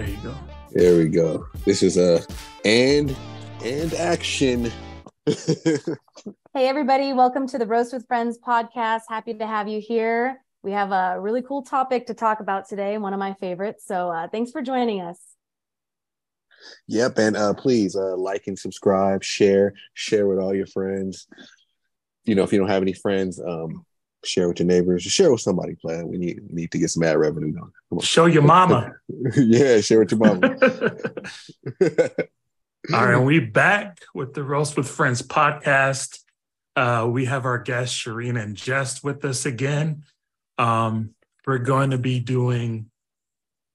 There you go. There we go. This is and action. Hey everybody, welcome to the Roast with Friends podcast. Happy to have you here. We have a really cool topic to talk about today, one of my favorites. So thanks for joining us. Yep, and please like and subscribe, share with all your friends. You know, if you don't have any friends, share with your neighbors, share with somebody. Plan. We need to get some ad revenue going. Show your mama. Yeah, share with your mama. All right, we back with the Roast with Friends podcast. We have our guests Shareen and Jess with us again. We're going to be doing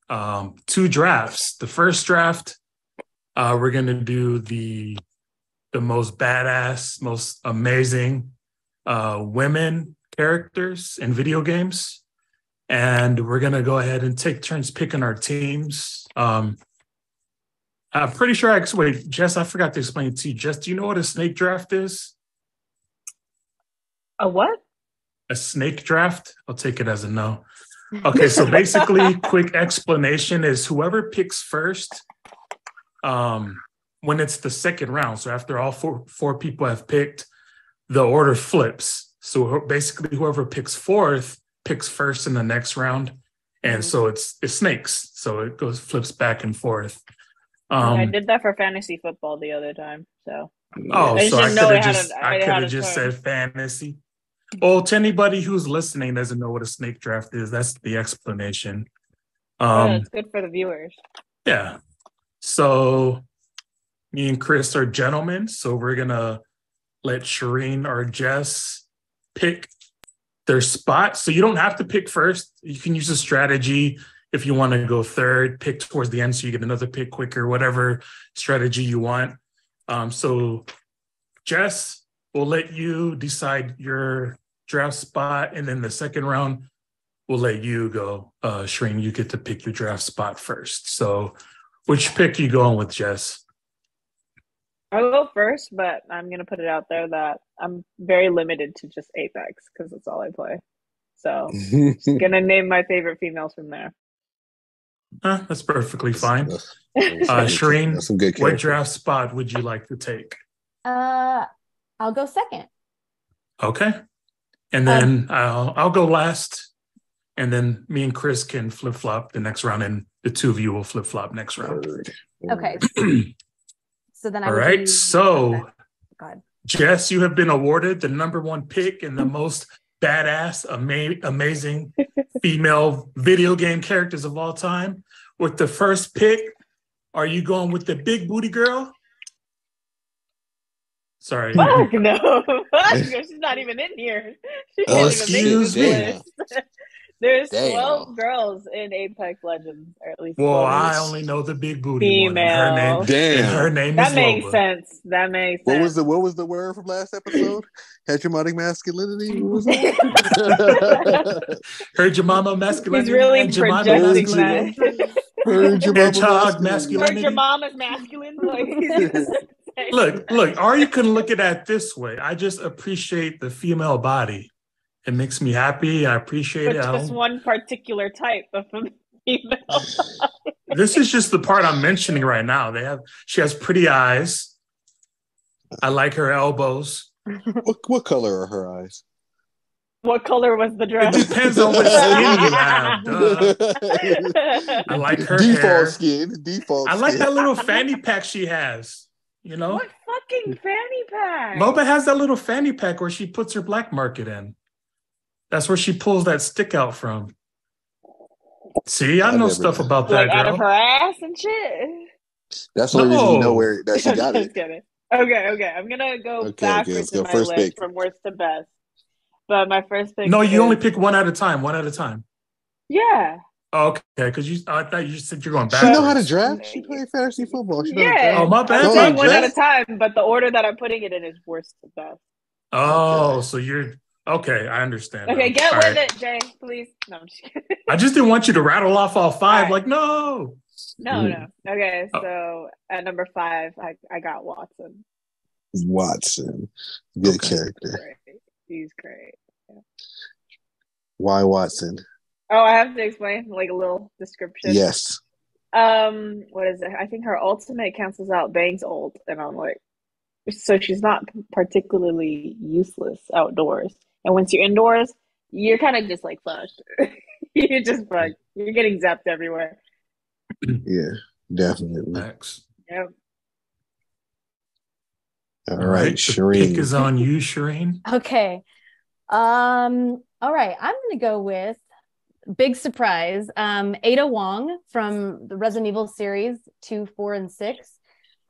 two drafts. The first draft, we're going to do the most badass, most amazing women characters in video games. And we're going to go ahead and take turns picking our teams. I'm pretty sure wait, Jess, I forgot to explain it to you. Jess, do you know what a snake draft is? A what? A snake draft? I'll take it as a no. Okay, so basically, quick explanation is whoever picks first, when it's the second round, so after all four people have picked, the order flips. So basically, whoever picks fourth picks first in the next round. And so it's snakes. So it flips back and forth. I did that for fantasy football the other time. So I could have just said fantasy. Well, to anybody who's listening doesn't know what a snake draft is, that's the explanation. It's good for the viewers. Yeah. So me and Chris are gentlemen, so we're gonna let Shareen or Jess pick their spot. So you don't have to pick first. You can use a strategy if you want to go third, pick towards the end so you get another pick quicker, whatever strategy you want. So Jess, we'll let you decide your draft spot, and then the second round, we'll let you go. Shareen, you get to pick your draft spot first. So which pick you going with, Jess? I'll go first, but I'm going to put it out there that I'm very limited to just Apex because that's all I play. So just going to name my favorite females from there. That's perfectly fine. Shareen, what draft spot would you like to take? I'll go second. Okay. And then I'll go last. And then me and Chris can flip-flop the next round, and the two of you will flip-flop next round. Okay. So then all right. So, Jess, you have been awarded the number one pick in the most badass, amazing female video game characters of all time. With the first pick, are you going with the big booty girl? Sorry. Fuck no. She's not even in here. She can't even make this list. There's 12 girls in Apex Legends, or at least. Well, I only know the big booty female. One. Her name that is makes Lola. Sense. That makes sense. What was the word from last episode? Hegemonic masculinity. What was that? Hegemonic masculinity. He's really projecting that. Hedgehog masculinity. Heard your mama's masculine. Look. Or you can look at it this way. I just appreciate the female body. It makes me happy. I appreciate it. Just one particular type of female. This is just the part I'm mentioning right now. She has pretty eyes. I like her elbows. What color are her eyes? What color was the dress? It depends on what skin you have. Duh. I like her default hair. Default I like skin. that little fanny pack she has. You know? What fucking fanny pack? Loba has that little fanny pack where she puts her black market in. That's where she pulls that stick out from. See, I know stuff about that girl. Out of her ass and shit. That's the only reason you know where that she got it. Okay. I'm gonna go backwards in my list pick. From worst to best. But my first pick. No, you only pick one at a time. Yeah. Oh, okay, because I thought you said you're going backwards. She know how to draft. She played fantasy football. Oh, my bad. I'm saying one at a time, but the order that I'm putting it in is worst to best. Oh, so you're. Okay, I understand. Okay, get with it, Jay, please. No, I'm just kidding. I just didn't want you to rattle off all five. Right. Like, no. No. Okay, so at number 5, I got Watson. Good character. He's great. Yeah. Why Watson? Oh, I have to explain like a little description. Yes. What is it? I think her ultimate cancels out Bang's ult, and I'm like, so she's not particularly useless outdoors. And once you're indoors, you're kind of just like flushed. You're just like you're getting zapped everywhere. Yeah, definitely. Thanks. Yep. All All right, right. The pick Shareen. is on you, Shareen. Okay. All right. I'm gonna go with big surprise. Ada Wong from the Resident Evil series 2, 4, and 6.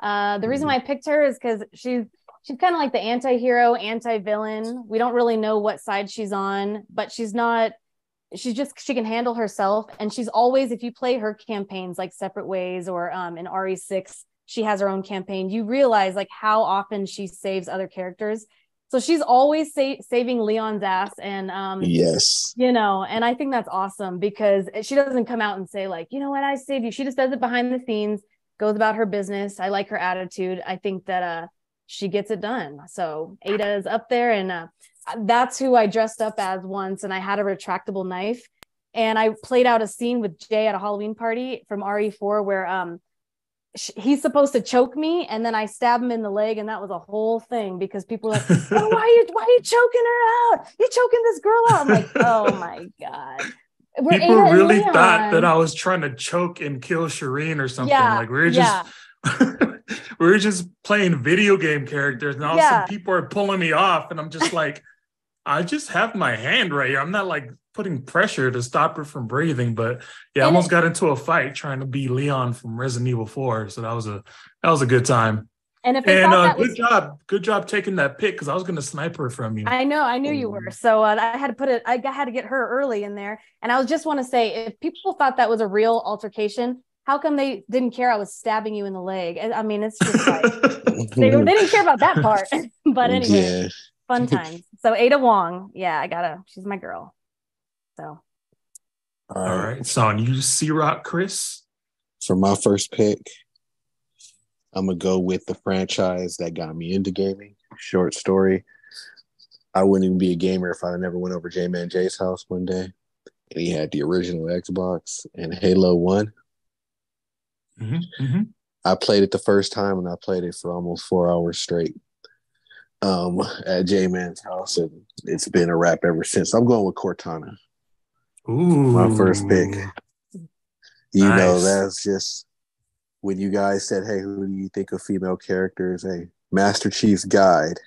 The reason why I picked her is because she's kind of like the anti-hero, anti-villain. We don't really know what side she's on, but she can handle herself. And she's always, if you play her campaigns like Separate Ways or in RE6, she has her own campaign. You realize like how often she saves other characters. So she's always saving Leon's ass. And, Yes. and I think that's awesome because she doesn't come out and say like, you know what, I saved you. She just does it behind the scenes, goes about her business. I like her attitude. I think that she gets it done. So Ada is up there, and that's who I dressed up as once, and I had a retractable knife, and I played out a scene with Jay at a Halloween party from RE4 where he's supposed to choke me, and then I stab him in the leg, and that was a whole thing because people were like, "Oh, why are you choking her out? You're choking this girl out." I'm like, "Oh my god." People really thought that I was trying to choke and kill Shareen or something. Yeah, like we were just we were just playing video game characters, and all of a sudden people are pulling me off, and I'm just like, I just have my hand right here. I'm not like putting pressure to stop her from breathing, but yeah, I almost got into a fight trying to be Leon from Resident Evil 4. So that was a good time. And if they thought that good job taking that pick because I was going to snipe her from you. I knew you were. So I had to get her early in there. And I just want to say, if people thought that was a real altercation, how come they didn't care I was stabbing you in the leg? I mean, it's just like they didn't care about that part. But anyway, fun times. So Ada Wong, she's my girl. So. All right. So on you, C Rock, Chris. For my first pick, I'm going to go with the franchise that got me into gaming. Short story. I wouldn't even be a gamer if I never went over JayMan Jay's house one day. And he had the original Xbox and Halo 1. I played it the first time, and I played it for almost 4 hours straight at JayMan's house. And it's been a wrap ever since. I'm going with Cortana. Ooh. My first pick. You know, that's just... When you guys said, hey, who do you think of female characters? Hey, Master Chief's Guide.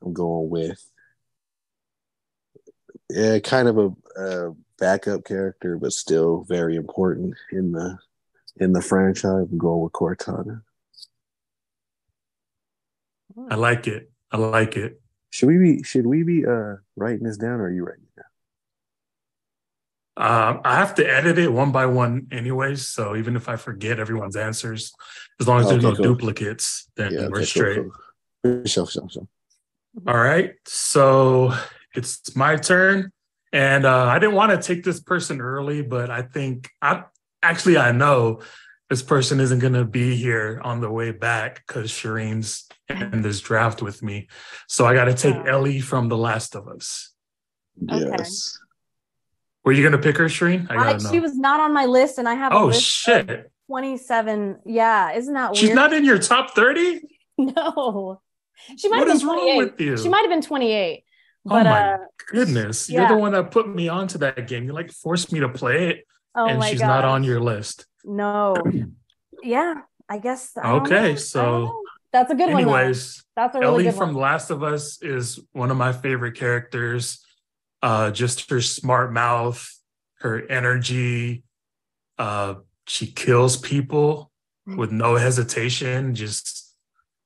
I'm going with kind of a backup character, but still very important in the franchise. I'm going with Cortana. I like it. Should we be writing this down, or are you writing it down? I have to edit it one by one anyways, so even if I forget everyone's answers, as long as there's no duplicates, then we're straight. Cool. Sure. All right, so it's my turn, and I didn't want to take this person early, but I think I know this person isn't going to be here on the way back because Shareen's in this draft with me, so I got to take Ellie from The Last of Us. Yes. Okay. Were you going to pick her, Shareen? I gotta know. She was not on my list, and I have a list shit. of 27. Yeah, isn't that weird? She's not in your top 30? No. She might have been 28. Wrong with you? She might have been 28. But, oh my goodness. You're the one that put me onto that game. You like forced me to play it, and she's not on your list. No. Yeah, I guess. Okay, so that's a good one. Anyways, that's a really Ellie good from one. The Last of Us is one of my favorite characters. Just her smart mouth, her energy. She kills people with no hesitation.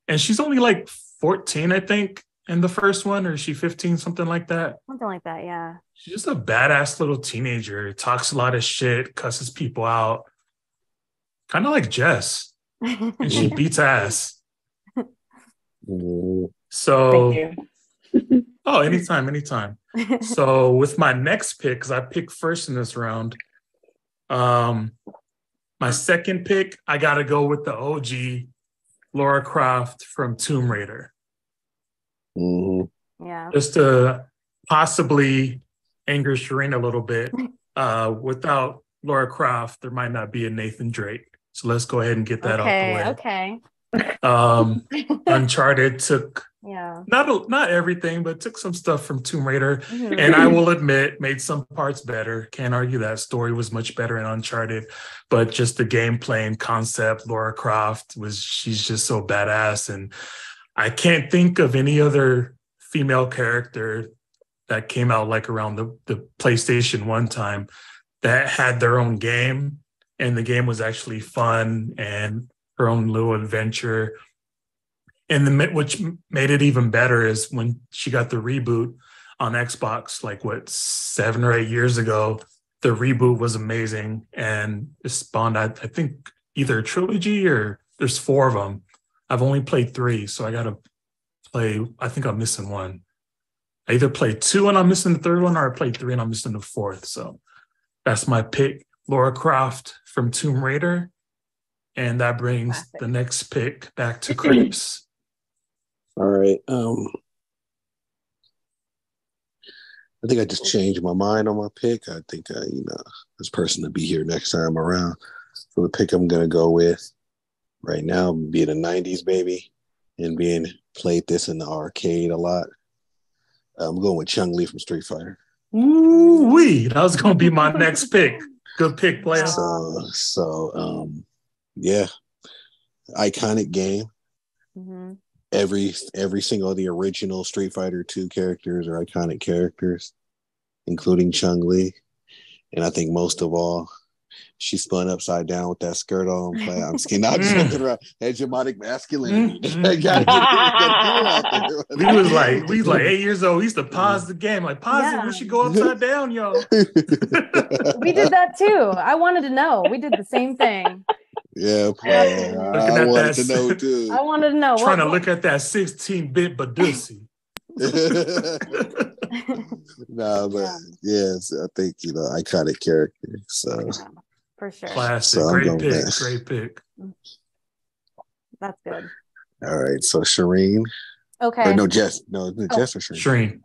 And she's only like 14, I think, in the first one, or is she 15, something like that? Something like that, yeah. She's just a badass little teenager. Talks a lot of shit, cusses people out. Kind of like Jess. And she beats ass. So, thank you. Oh, anytime. So with my next pick, because I picked first in this round, my second pick, I got to go with the OG Lara Croft from Tomb Raider. Yeah. Just to possibly anger Shareen a little bit, without Laura Croft, there might not be a Nathan Drake. So let's go ahead and get that out the way. Okay. Uncharted took not everything, but took some stuff from Tomb Raider. And I will admit, made some parts better. Can't argue that story was much better in Uncharted, but just the gameplay and concept, Laura Croft she's just so badass. And I can't think of any other female character that came out like around the PlayStation 1 time that had their own game. And the game was actually fun and her own little adventure. And which made it even better is when she got the reboot on Xbox, 7 or 8 years ago, the reboot was amazing. And it spawned, I think, either a trilogy or there's 4 of them. I've only played 3, so I got to play, I think I'm missing 1. I either played 2 and I'm missing the 3rd one, or I played 3 and I'm missing the 4th. So that's my pick, Laura Croft from Tomb Raider. And that brings the next pick back to Chris. All right. I think I just changed my mind on my pick. I think, this person to be here next time around. So the pick I'm going to go with right now, being a 90s baby and being played this in the arcade a lot. I'm going with Chun-Li from Street Fighter. Ooh-wee. That was going to be my next pick. Good pick, player. Yeah. Iconic game. Mm-hmm. Every single of the original Street Fighter 2 characters are iconic characters, including Chun-Li. And I think most of all, she spun upside down with that skirt on. I'm skin out joking around. Hegemonic masculinity. We was like 8 years old. We used to pause the game. Pause it. We should go upside down, yo. We did that too. I wanted to know. We did the same thing. Yeah, I wanted to know too. I wanted to know. Trying to look at that 16-bit Badusi. Yes, I think iconic character. So for sure, classic. So Great pick. That's good. All right, so Shareen. Okay. Or no, Jess. Jess or Shareen. Shareen.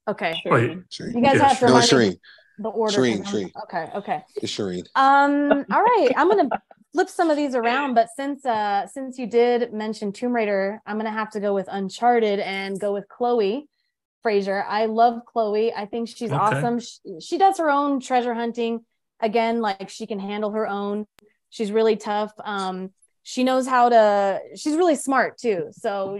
Okay. Wait. Shareen. You guys have to remind me the order. Shareen. Okay. It's Shareen. All right. I'm gonna flip some of these around, but since you did mention Tomb Raider, I'm gonna have to go with Uncharted and go with Chloe Fraser. I love Chloe. I think she's awesome. She does her own treasure hunting. Again, she can handle her own. She's really tough. She knows she's really smart too. So,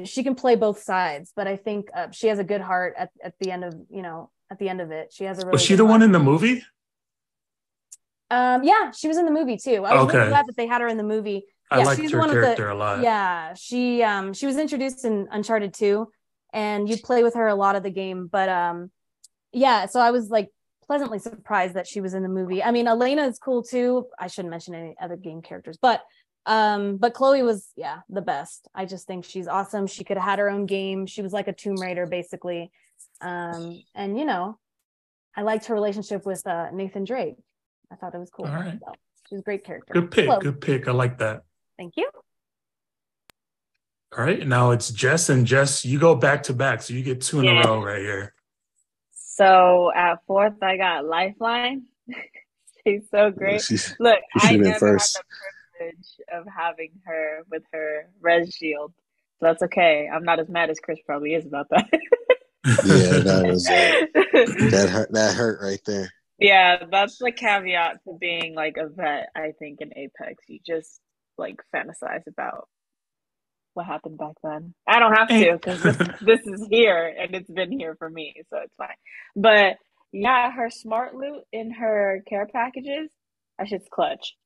she can play both sides, but I think she has a good heart at the end of, it. She has a really Was she the one in the movie? Yeah, she was in the movie too. I was really glad that they had her in the movie. I liked her character a lot. Yeah, she was introduced in Uncharted 2, and you play with her a lot of the game. But so I was pleasantly surprised that she was in the movie. I mean, Elena is cool too. I shouldn't mention any other game characters, but Chloe was the best. I just think she's awesome. She could have had her own game. She was like a Tomb Raider basically. And I liked her relationship with Nathan Drake. I thought it was cool. All right. So, she's a great character. Good pick. I like that. Thank you. All right. Now it's Jess, and Jess, you go back to back. So you get 2 in a row right here. So at 4th, I got Lifeline. She's so great. Look, I never had the privilege of having her with her res shield. So that's okay. I'm not as mad as Chris probably is about that. Yeah, that was that hurt right there. Yeah, that's the caveat to being a vet, I think, in Apex. You just fantasize about what happened back then. I don't have to because this is here and it's been here for me, so it's fine. But yeah, her smart loot in her care packages, that shit's clutch.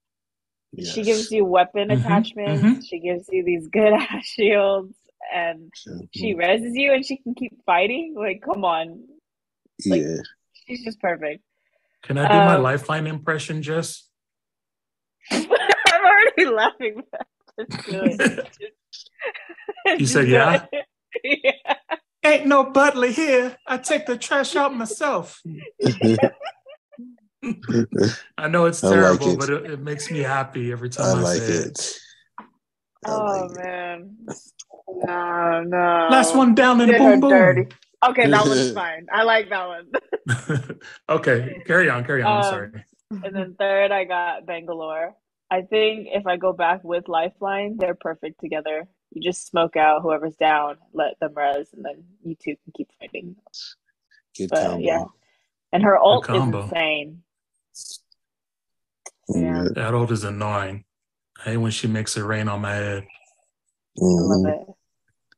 Yes. She gives you weapon attachments. Mm-hmm. She gives you these good ass shields, and she reses you, and she can keep fighting. Come on, she's just perfect. Can I do my Lifeline impression, Jess? I'm already laughing. That's good. You said yeah? Yeah. Ain't no Butler here. I take the trash out myself. I know it's terrible, but it makes me happy every time I say it. Man. No. Last one down in the boom boom. Dirty. Okay, that one's fine. I like that one. Okay, carry on. I'm sorry. And then third, I got Bangalore. I think if I go back with Lifeline, they're perfect together. You just smoke out whoever's down, let them res, and then you two can keep fighting. Good But yeah, combo. and her Good ult is combo. insane. So, Yeah. yeah, That old is annoying. I hate when she makes it rain on my head. I love Mhm. it.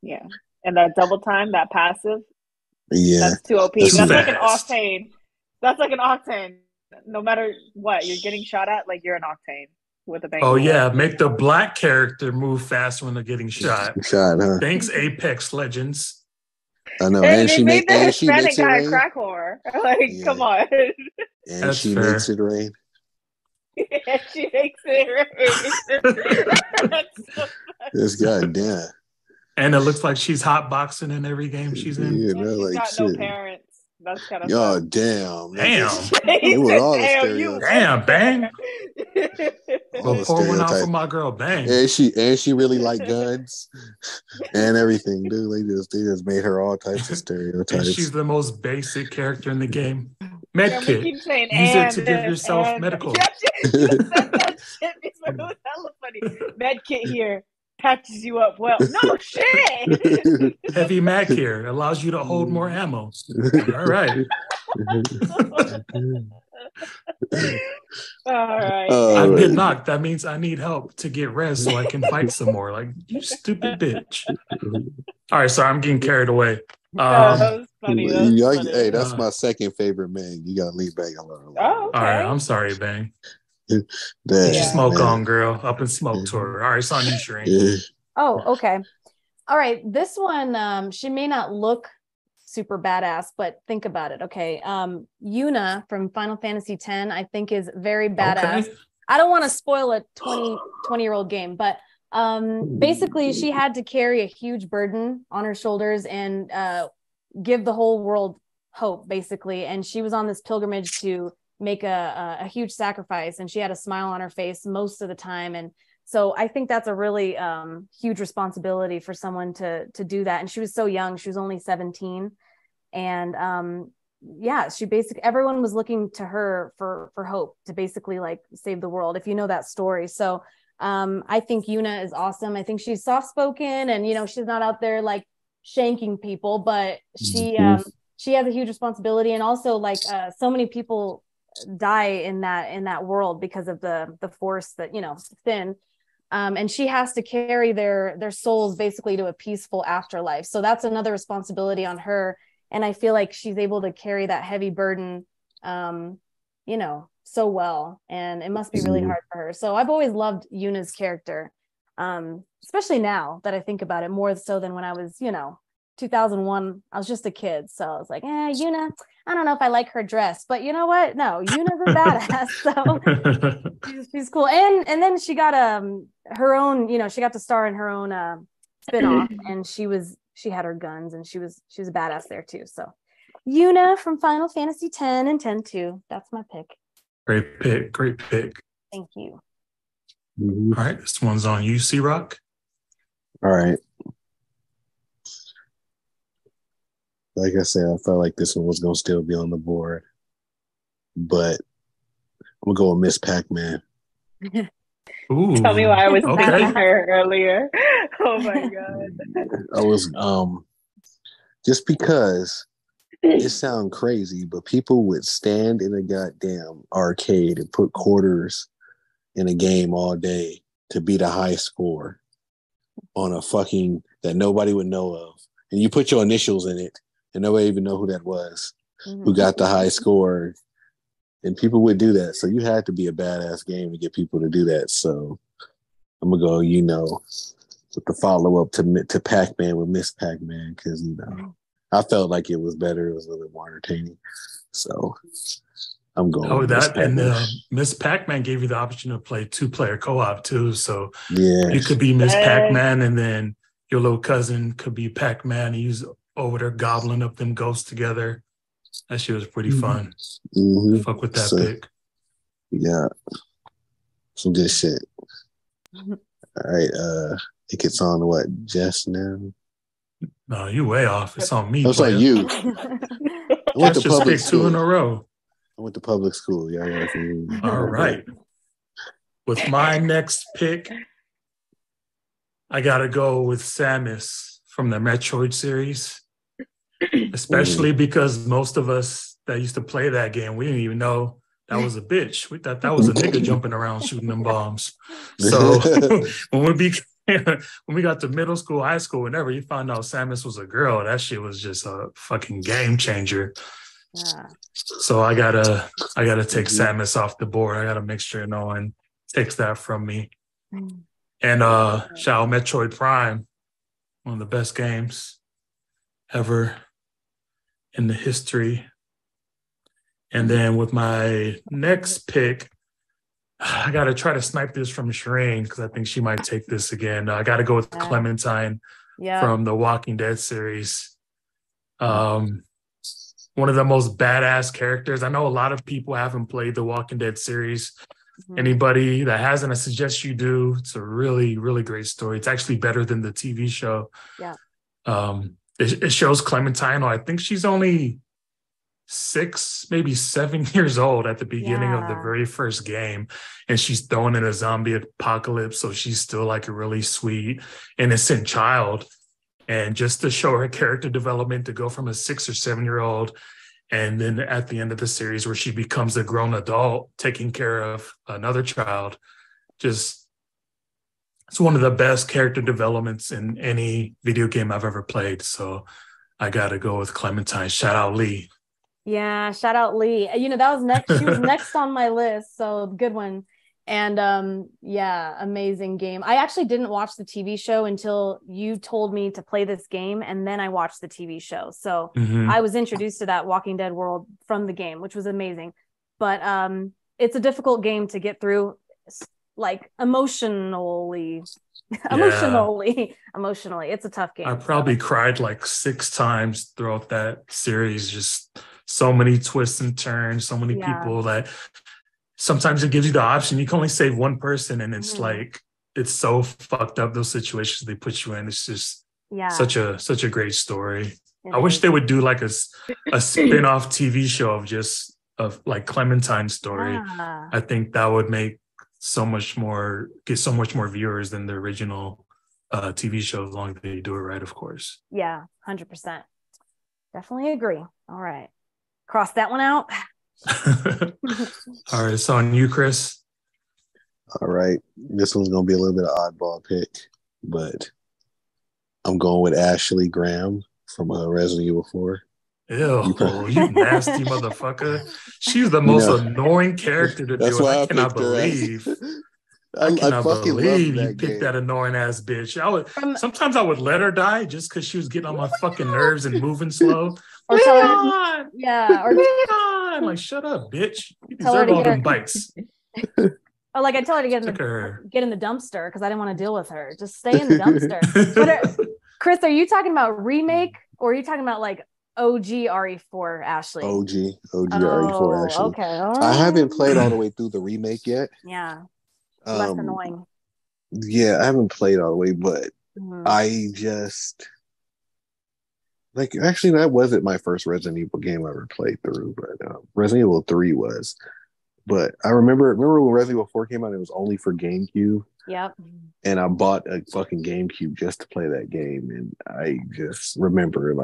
Yeah, and that double time, that passive, Yeah. that's too OP. That's Too That's like an fast. octane. That's like an octane. No matter what you're getting shot at, like you're an octane with a Oh Bangalore. yeah, make the black character move faster when they're getting shot. Shot, huh? Thanks, Apex Legends. I know. Hey, And they she made the makes Hispanic it guy a rain. crack whore. Like, Yeah. come on. And That's she fair. makes it rain. Yeah, she makes it right. That's so funny. This goddamn. And it looks like she's hotboxing in every game she's in. Yeah, And no, she's like got no shit. parents. That's kind of Yo, fun. damn. Damn. They were all the Damn, you stereotypes. Damn, Bang. All Go the pour one out for stereotypes. my girl, Bang. And she really liked guns and everything, dude. They just made her all types of And stereotypes. she's the most basic character in the game. And Med we kit. keep saying, Use it and to give this, yourself and medical. yeah, you said that shit before. It was hella funny. Med kit here patches you up well. No shit. Heavy mag here allows you to hold more ammo. All right. All right. I Oh, get knocked. That means I need help to get rest so I can fight some more. Like, you stupid bitch. All right, sorry, I'm getting carried away. No, that was funny. That was funny. hey, that's my second favorite man. You gotta leave back alone. Oh, okay. All right, I'm sorry, Bang. Damn, Get your smoke man. on, girl. Up and smoke to her. All right, it's on you, Shareen. Yeah. Oh, okay. All right. This one, she may not look super badass, but think about it. Okay. Yuna from Final Fantasy X, I think is very badass. Okay. I don't want to spoil a 20-year-old game, but basically she had to carry a huge burden on her shoulders and give the whole world hope, basically. And she was on this pilgrimage to make a huge sacrifice, and she had a smile on her face most of the time. And so I think that's a really huge responsibility for someone to do that. And she was so young; she was only 17, and yeah, she basically, everyone was looking to her for hope to basically like save the world, if you know that story. So I think Yuna is awesome. I think she's soft spoken, and she's not out there like shanking people, but she has a huge responsibility. And also like so many people die in that world because of the force that thin. And she has to carry their souls basically to a peaceful afterlife. So that's another responsibility on her. And I feel like she's able to carry that heavy burden, so well. And it must be really hard for her. So I've always loved Yuna's character, especially now that I think about it, more so than when I was, 2001. I was just a kid. So I was like, Yuna, I don't know if I like her dress, but you know what? No, Yuna's a badass. So she's cool. And then she got her own, she got to star in her own spin-off, and she had her guns, and she was a badass there too. So Yuna from Final Fantasy X and 10-2. That's my pick. Great pick. Great pick. Thank you. All right, this one's on you, C Rock. All right. Like I said, I felt like this one was gonna still be on the board, but I'm gonna go with Miss Pac-Man. Ooh, Tell me why I was okay. thinking her earlier. Oh my god. I was just because it sounds crazy, but people would stand in a goddamn arcade and put quarters in a game all day to beat a high score on a fucking that nobody would know of. And you put your initials in it and nobody even know who that was, who got the high score. And people would do that. So you had to be a badass game to get people to do that. So I'm gonna go, with the follow-up to Pac-Man with Miss Pac-Man, because I felt like it was better. It was a little bit more entertaining. So I'm going. Oh, with Miss that and Pac-Man. Miss Pac-Man gave you the option to play 2-player co-op too. So Yeah, you could be Miss Pac-Man, and then your little cousin could be Pac-Man, and he's over there gobbling up them ghosts together. That shit was pretty fun. Fuck with that pick. Yeah, some good shit. All right, it gets on to what, Jess now? No, you way off. It's on me. That's like you. I went Jess to just public picked 2 in school. a row. I went to public school. Yeah. All right. With my next pick, I gotta go with Samus from the Metroid series, especially because most of us that used to play that game, we didn't even know that was a bitch. We thought that was a nigga jumping around shooting them bombs. So when we got to middle school, high school, whenever you found out Samus was a girl, that shit was just a fucking game changer. Yeah. So I gotta take Samus off the board. I gotta make sure no one takes that from me. And shout out Metroid Prime, one of the best games ever in the history. And then with my next pick, I got to try to snipe this from Shareen because I think she might take this again. I got to go with Clementine from the Walking Dead series. One of the most badass characters. I know a lot of people haven't played the Walking Dead series. Anybody that hasn't, I suggest you do. It's a really, really great story. It's actually better than the TV show. Yeah. It shows Clementine. I think she's only 6, maybe 7 years old at the beginning of the very first game, and she's thrown in a zombie apocalypse. So she's still like a really sweet, innocent child. And just to show her character development to go from a 6 or 7 year old, and then at the end of the series where she becomes a grown adult taking care of another child, just it's one of the best character developments in any video game I've ever played. So I got to go with Clementine. Shout out Lee. Yeah, shout out Lee. That was next. She was next on my list, so good one. And amazing game. I actually didn't watch the TV show until you told me to play this game, and then I watched the TV show. So I was introduced to that Walking Dead world from the game, which was amazing. But it's a difficult game to get through, like emotionally. It's a tough game. I probably cried like 6 times throughout that series. Just so many twists and turns, so many people that sometimes it gives you the option. You can only save one person, and it's like, it's so fucked up, those situations they put you in. It's just such a great story. I wish they would do like a spin-off TV show of like Clementine's story. I think that would make get so much more viewers than the original TV show, as long as they do it right, of course. Yeah, 100%. Definitely agree. All right. Cross that one out. All right, it's on you, Chris. All right. This one's going to be a little bit of oddball pick, but I'm going with Ashley Graham from Resident Evil 4. Ew, you nasty motherfucker. She's the most annoying character to do. I cannot believe. I cannot believe you picked that annoying ass bitch. Sometimes I would let her die just because she was getting on my fucking nerves and moving slow. Or Leon! Or Leon! Like, shut up, bitch. You deserve all them bites. Or like I tell her to get in the dumpster because I didn't want to deal with her. Just stay in the dumpster. Chris, are you talking about remake or are you talking about like OG RE4 Ashley? OG RE4 Ashley. Okay. All right. I haven't played all the way through the remake yet. Yeah. Less annoying. Yeah, I haven't played all the way, but I just actually that wasn't my first Resident Evil game I ever played through, but Resident Evil 3 was. But I remember when Resident Evil 4 came out, it was only for GameCube. Yep. And I bought a fucking GameCube just to play that game, and I just remember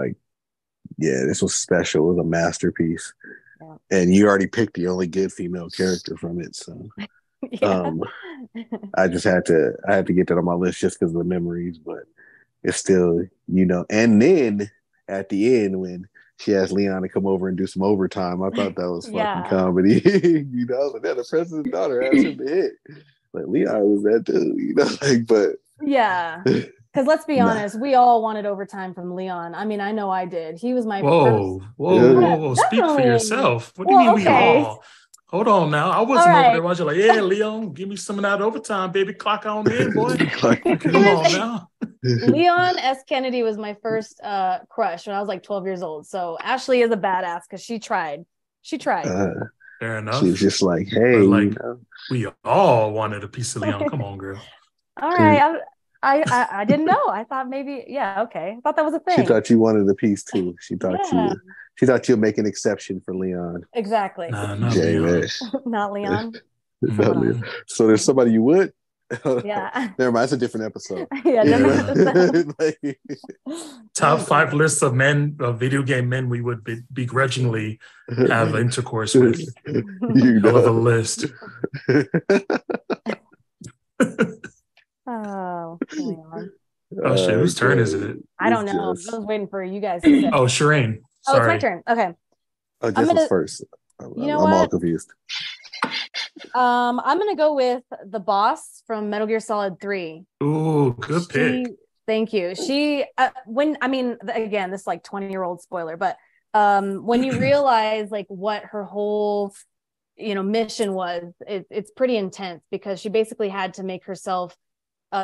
this was special. It was a masterpiece. Yeah. And you already picked the only good female character from it, so I just had to get that on my list just because of the memories, but it's still, and then at the end when she asked Leon to come over and do some overtime, I thought that was fucking comedy. I was like, the president's daughter asked him to hit. Like, Leon was that dude, but yeah. Because let's be honest, we all wanted overtime from Leon. I mean, I know I did. He was my Whoa. Speak for yourself. What do you mean we all? Hold on now. I wasn't over there watching like, yeah, Leon, give me some of that overtime, baby. Clock on in, boy. Come on now. Leon S. Kennedy was my first crush when I was like 12 years old. So Ashley is a badass because she tried. Fair enough. She's just like, hey. We all wanted a piece of Leon. Come on, girl. All right. I didn't know. I thought maybe, yeah, okay. I thought that was a She thing. thought you wanted a piece too. Yeah, She thought you'd make an exception for Leon. exactly. Nah, not Jay, Leon. man. Not Leon. Not Leon. Mm-mm. So there's somebody you would. Yeah. Never mind. It's a different episode. Yeah, You different know? episode. Like, Top 5 lists of men, of video game men we would begrudgingly have intercourse with. you Hell of a know. list. Oh, Leon. Oh shit, whose turn is God. it? I don't It's know. just- I was waiting for you guys to say. Oh, Shareen. Oh, it's my Sorry. turn. Okay. Oh, I'm Jess was gonna, first. you know I'm all what? confused. I'm gonna go with the boss from Metal Gear Solid 3. Ooh, good pick. Thank you. She again, this is like 20-year-old spoiler, but when you realize like what her whole mission was, it's pretty intense because she basically had to make herself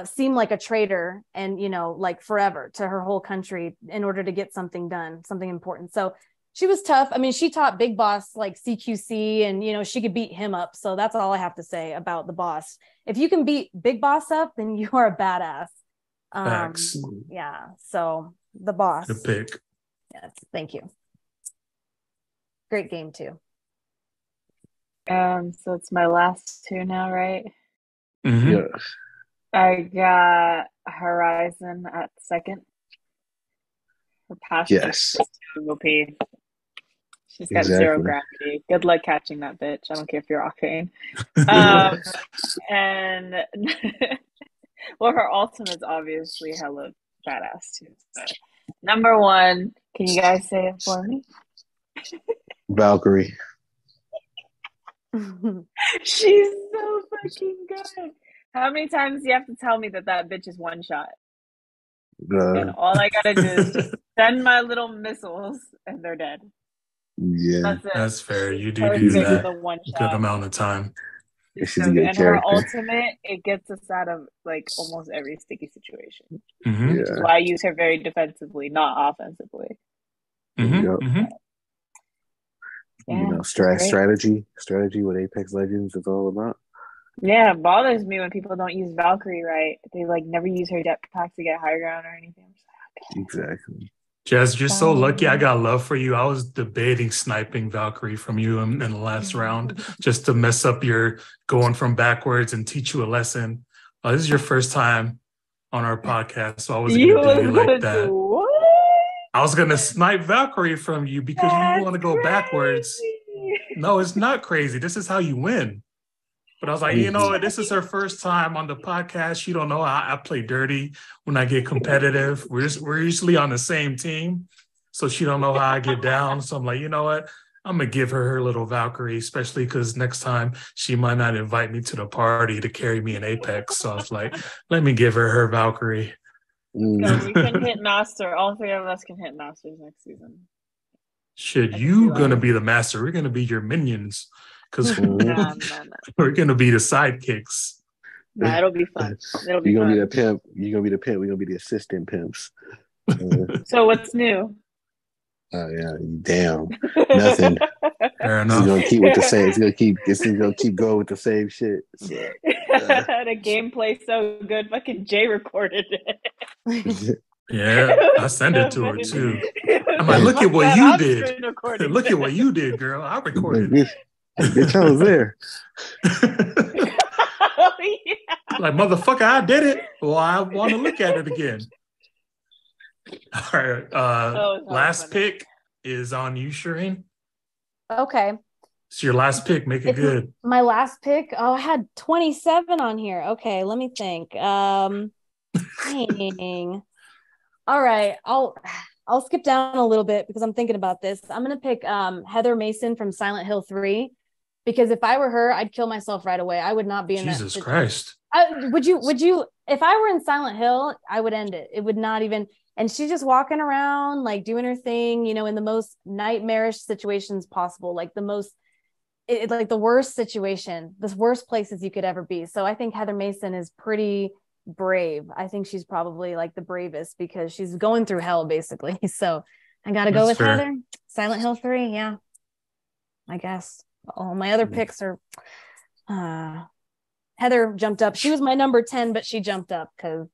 seem like a traitor and like forever to her whole country in order to get something done, something important. So she was tough. I mean, she taught Big Boss like CQC, and she could beat him up. So that's all I have to say about the boss. If you can beat Big Boss up, then you are a badass. Facts. Yeah. So the boss. Good pick. Yes. Thank you. Great game too. So it's my last two now, right? Mhm. Yeah. I got Horizon at second. Her passion Yes. is OP. She's got zero Exactly. gravity. Good luck catching that bitch. I don't care if you're Octane. And well, her ultimate's obviously hella badass too. So, number one, can you guys say it for me? Valkyrie. She's so fucking good. How many times do you have to tell me that bitch is one shot? And all I gotta do is just send my little missiles and they're dead. Yeah. That's it. That's fair. You do Perfect do for that the one a good shot. amount of time. She's So a good. good And her character. ultimate, it gets us out of like almost every sticky situation. Mhm. Which is Yeah. why I use her very defensively, not offensively. Mhm. Yep. Mhm. Yeah, strategy what Apex Legends is all about. Yeah, it bothers me when people don't use Valkyrie right. They like never use her jetpack to get high ground or anything. I'm just like, okay. Exactly. Jess, you're so lucky. I got love for you. I was debating sniping Valkyrie from you in the last round just to mess up your going from backwards and teach you a lesson. This is your first time on our podcast, so I wasn't You going to do was you like gonna that. do what? I was going to snipe Valkyrie from you because you want to go backwards. Crazy. No, it's not crazy. This is how you win. But I was like, this is her first time on the podcast. You don't know I play dirty when I get competitive. We're usually on the same team, so she don't know how I get down. So I'm like, you know what? I'm gonna give her little Valkyrie, especially because next time she might not invite me to the party to carry me in Apex. So I was like, let me give her Valkyrie. So we can hit master. All three of us can hit masters next season. Shit, you gonna be the master. We're gonna be your minions because No. we're gonna be the sidekicks. No, it'll be fun. It'll be You're gonna fun. be the pimp. You're gonna be the pimp. We're gonna be the assistant pimps. So what's new? Oh yeah, damn. Nothing. Fair It's enough. gonna keep with the same. It's gonna keep going with the same shit. So, The gameplay so good. Fucking Jay recorded it. Yeah, I send it to her too. I'm like, look at what you did. Look at what you did, girl. I recorded. Bitch, I was there. Oh, yeah. Like, motherfucker, I did it. Well, I want to look at it again. All right. Last pick is on you, Shareen. Okay. It's your last pick. Make it good. My last pick. Oh, I had 27 on here. Okay, let me think. Dang. All right, I'll skip down a little bit because I'm thinking about this. I'm gonna pick Heather Mason from Silent Hill 3 because if I were her, I'd kill myself right away. I would not be in that Jesus situation. Christ. Would you? If I were in Silent Hill, I would end it. It would not even. And she's just walking around, like doing her thing, in the most nightmarish situations possible, like the most, like the worst situation, the worst places you could ever be. So I think Heather Mason is pretty brave. I think she's probably like the bravest because she's going through hell basically. So I gotta go with fair. Heather. Silent Hill 3, yeah. I guess. All my other picks are Heather jumped up. She was my number 10, but she jumped up because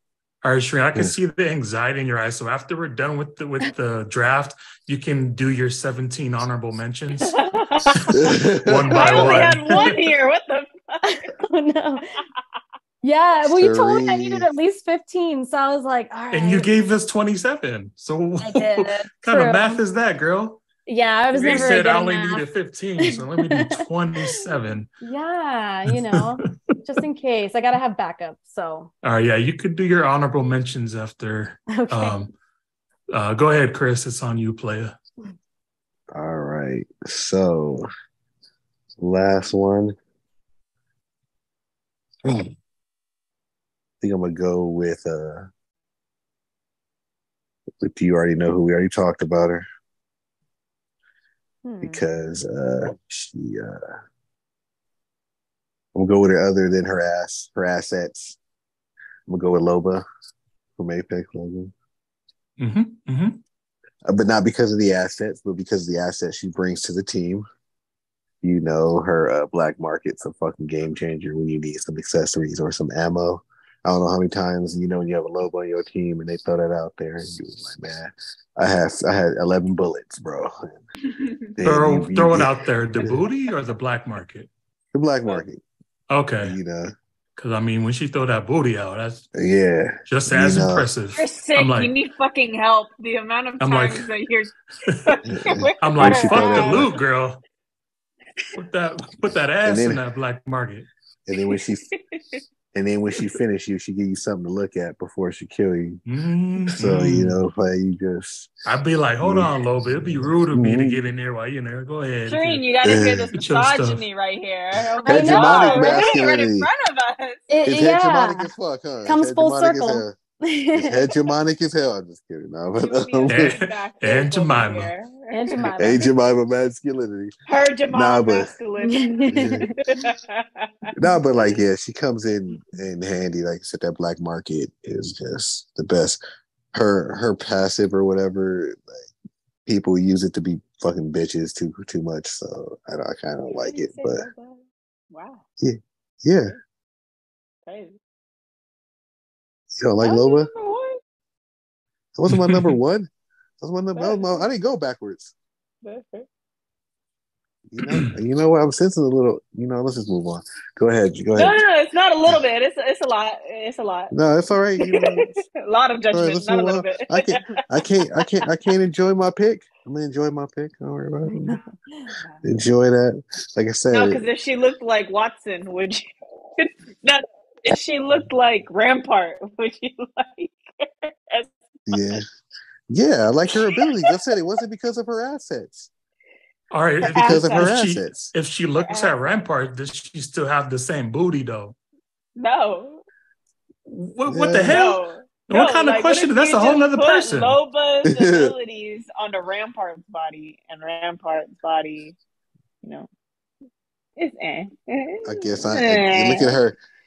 All right, Shereen, I can see the anxiety in your eyes. So after we're done with the draft, you can do your 17 honorable mentions one by I only one. had one here. What the fuck? Oh no. Yeah, well, you told me I Shareen. needed at least 15, so I was like, all right. And you gave us 27. So I did. what kind of math is that, girl? Yeah, I was You never said good I only at math. needed 15, so let me do 27. Yeah, just in case. I gotta have backup. So All right, yeah, you could do your honorable mentions after. okay. Go ahead, Chris. It's on you, playa. All right. So last one. I think I'm gonna go with you already know who we already talked about her because she I'm gonna go with her other than her assets. I'm gonna go with Loba from Apex Legends. But not because of the assets, but because of the assets she brings to the team. Her black market's a fucking game changer when you need some accessories or some ammo. I don't know how many times when you have a Lobo on your team and they throw that out there and you was like, man, I had 11 bullets, bro. Throw it out there. The booty or the black market? The black market. Okay. Because I mean, when she throw that booty out, that's just as impressive. You're sick. You need fucking help. The amount of times that you're. I'm like, fuck the loot, girl. Put that ass in that black market. And then when she finish you, she give you something to look at before she kill you. So you just. I'd be like, hold on, Loba. It'd be rude of me to get in there while you're in there. Go ahead. Shareen, you gotta hear this misogyny right here. Hegemonic masculinity. Right in front of us. It's hegemonic as fuck, huh? Comes full circle. It's hegemonic as hell. I'm just kidding. No, and Jemima. And Jemima masculinity. Her Jemima masculinity. But she comes in handy. Like I said, that black market is just the best. Her passive or whatever, people use it to be fucking bitches too much. So I kind of like it, but wow. Yeah. Crazy. You don't like Loba? That wasn't my number one. That was my number. I didn't go backwards. You know what? I'm sensing a little. Let's just move on. Go ahead. No, it's not a little bit. It's a lot. It's a lot. No, it's all right. A lot of judgment, right, not a little bit. I can't enjoy my pick. I'm gonna enjoy my pick. Don't worry about it. Enjoy that. Like I said. No, because if she looked like Watson, would you? Not. If she looked like Rampart, would you like her? Yeah, I like her abilities. I said it wasn't because of her assets. All right, because of her assets. If she looks at Rampart, does she still have the same booty though? No. What the hell? No, what kind of question? That's a whole other person. Loba's abilities on the Rampart's body, and Rampart's body, it's I guess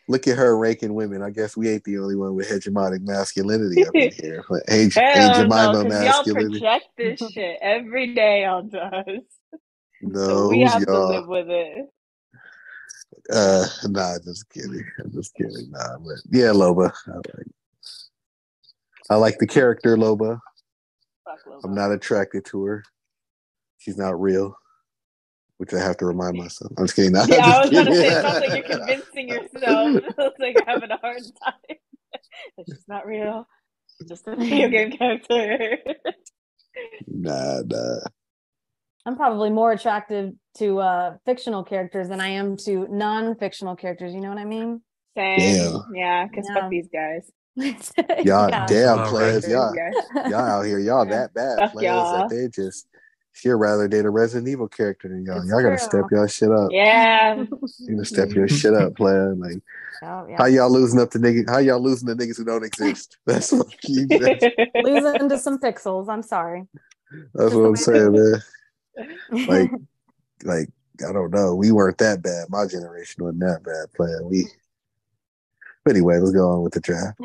Look at her raking women. I guess we ain't the only one with hegemonic masculinity up in here. Jemima masculinity. Y'all project this shit every day onto us. No, so we have to live with it. Nah, just kidding. I'm just kidding. Nah, but yeah, Loba. I like the character Loba. I'm not attracted to her. She's not real. Which I have to remind myself. I'm just kidding. I was going to say, it sounds like you're convincing yourself. It feels like you're having a hard time. She's not real. She's just a video game character. Nah. I'm probably more attractive to fictional characters than I am to non-fictional characters. You know what I mean? Same. Damn. Yeah, because fuck these guys. Y'all damn players. Y'all out here. Y'all that bad fuck players y'all. that they just... She'd rather date a Resident Evil character than y'all. Y'all gotta step y'all shit up. Yeah. You gotta step your shit up, player. Like, how y'all losing up to niggas? How y'all losing to niggas who don't exist? That's what you losing to some pixels. I'm sorry. That's what I'm saying, man. Like, I don't know. We weren't that bad. My generation wasn't that bad, player. But anyway, let's go on with the draft.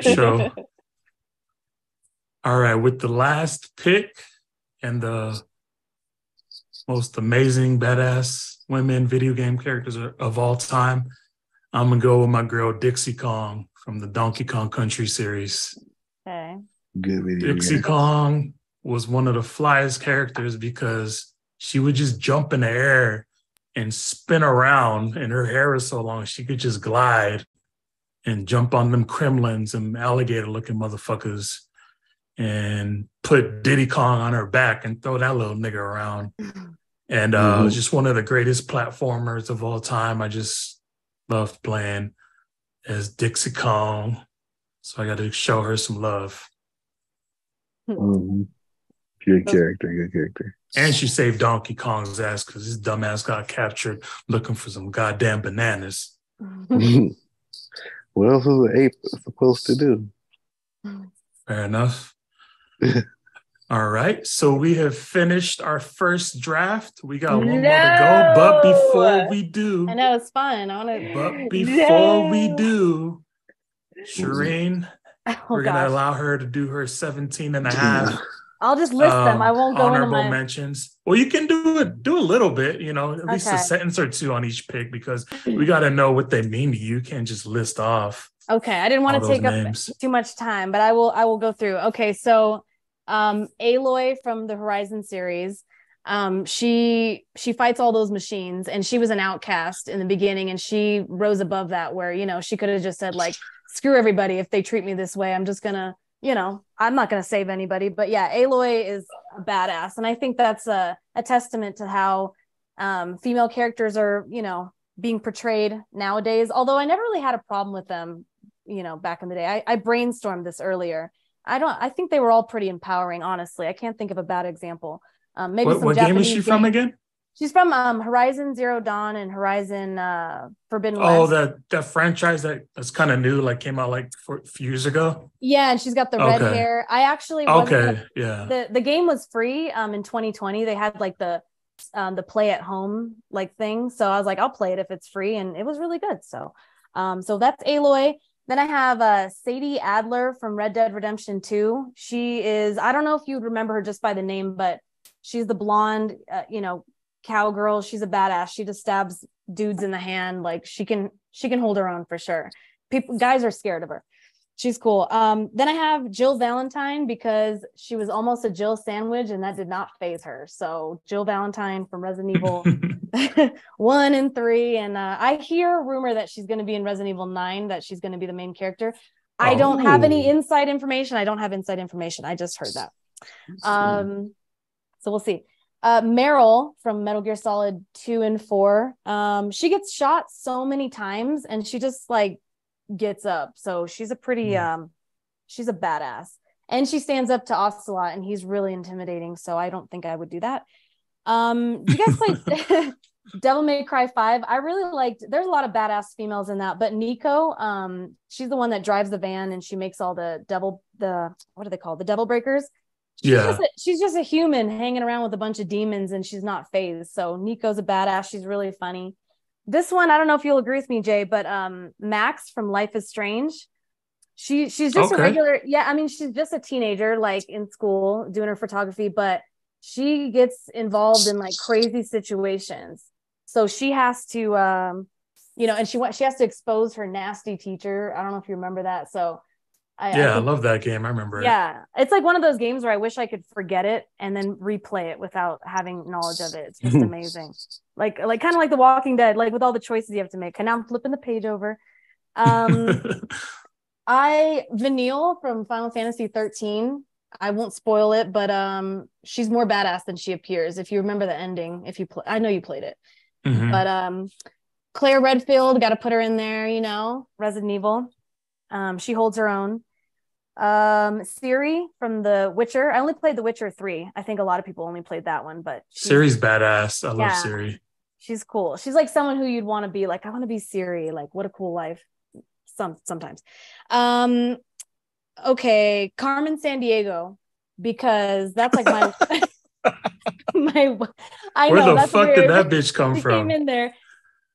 Sure. All right, with the last pick. And the most amazing, badass women video game characters of all time. I'm gonna go with my girl Dixie Kong from the Donkey Kong Country series. Okay. Good video. Dixie Yeah. Kong was one of the flyest characters because she would just jump in the air and spin around, and her hair was so long she could just glide and jump on them Kremlins and alligator-looking motherfuckers and put Diddy Kong on her back and throw that little nigga around. And it was just one of the greatest platformers of all time. I just loved playing as Dixie Kong. So I got to show her some love. Good character. And she saved Donkey Kong's ass because his dumb ass got captured looking for some goddamn bananas. What else is an ape supposed to do? Fair enough. All right. So we have finished our first draft. We got one more to go. But before we do, I know it's fun. I want to. But before we do, Shareen, we're going to allow her to do her 17 and a half. I'll just list them. I won't go into honorable mentions. Well, you can do a little bit, at least a sentence or two on each pick because we got to know what they mean to you. You can't just list off. Okay, I didn't want to take up too much time, but I will go through. Okay, so Aloy from the Horizon series, she fights all those machines, and she was an outcast in the beginning, and she rose above that where she could have just said like, screw everybody if they treat me this way. I'm just gonna I'm not going to save anybody, but yeah, Aloy is a badass. And I think that's a testament to how female characters are, being portrayed nowadays. Although I never really had a problem with them, back in the day. I brainstormed this earlier. I think they were all pretty empowering, honestly. I can't think of a bad example. Maybe what game is she from again? She's from Horizon Zero Dawn and Horizon Forbidden West. Oh, that franchise that's kind of new, like came out like a few years ago. Yeah, and she's got the red hair. I actually yeah. The game was free in 2020. They had like the play at home like thing. So I was like, I'll play it if it's free, and it was really good. So that's Aloy. Then I have Sadie Adler from Red Dead Redemption 2. She is, I don't know if you'd remember her just by the name, but she's the blonde, cowgirl. She's a badass. She just stabs dudes in the hand. Like she can hold her own for sure. Guys are scared of her. She's cool. Then I have Jill Valentine because she was almost a Jill sandwich and that did not faze her. So Jill Valentine from Resident Evil 1 and 3. And I hear a rumor that she's going to be in Resident Evil 9, that she's going to be the main character. I don't have any inside information. I just heard that. So we'll see. Meryl from Metal Gear Solid 2 and 4. She gets shot so many times and she just like gets up. So she's a pretty she's a badass. And she stands up to Ocelot and he's really intimidating. So I don't think I would do that. Do you guys play Devil May Cry 5? I really liked, there's a lot of badass females in that, but Nico, she's the one that drives the van and she makes all what are they called? The devil breakers. She's just a human hanging around with a bunch of demons and she's not phased. So Nico's a badass. She's really funny. This one, I don't know if you'll agree with me, Jay, but Max from Life is Strange. She's just a regular, she's just a teenager, like in school doing her photography, but she gets involved in like crazy situations. So she has to, and she has to expose her nasty teacher. I don't know if you remember that. So I love that game. I remember it. Yeah. It's like one of those games where I wish I could forget it and then replay it without having knowledge of it. It's just amazing. Like kind of like The Walking Dead, like with all the choices you have to make. And now I'm flipping the page over. Vanille from Final Fantasy 13. I won't spoil it, but she's more badass than she appears. If you remember the ending, I know you played it. Mm-hmm. But Claire Redfield, got to put her in there, Resident Evil. She holds her own. Ciri from The Witcher. I only played The Witcher 3. I think a lot of people only played that one, but Ciri's badass. I love Ciri. She's cool. She's like someone who you'd want to be like, I want to be Ciri. Like, what a cool life. Sometimes. Okay, Carmen Sandiego, because that's like my I Where know the fuck did that bitch come from? Came in there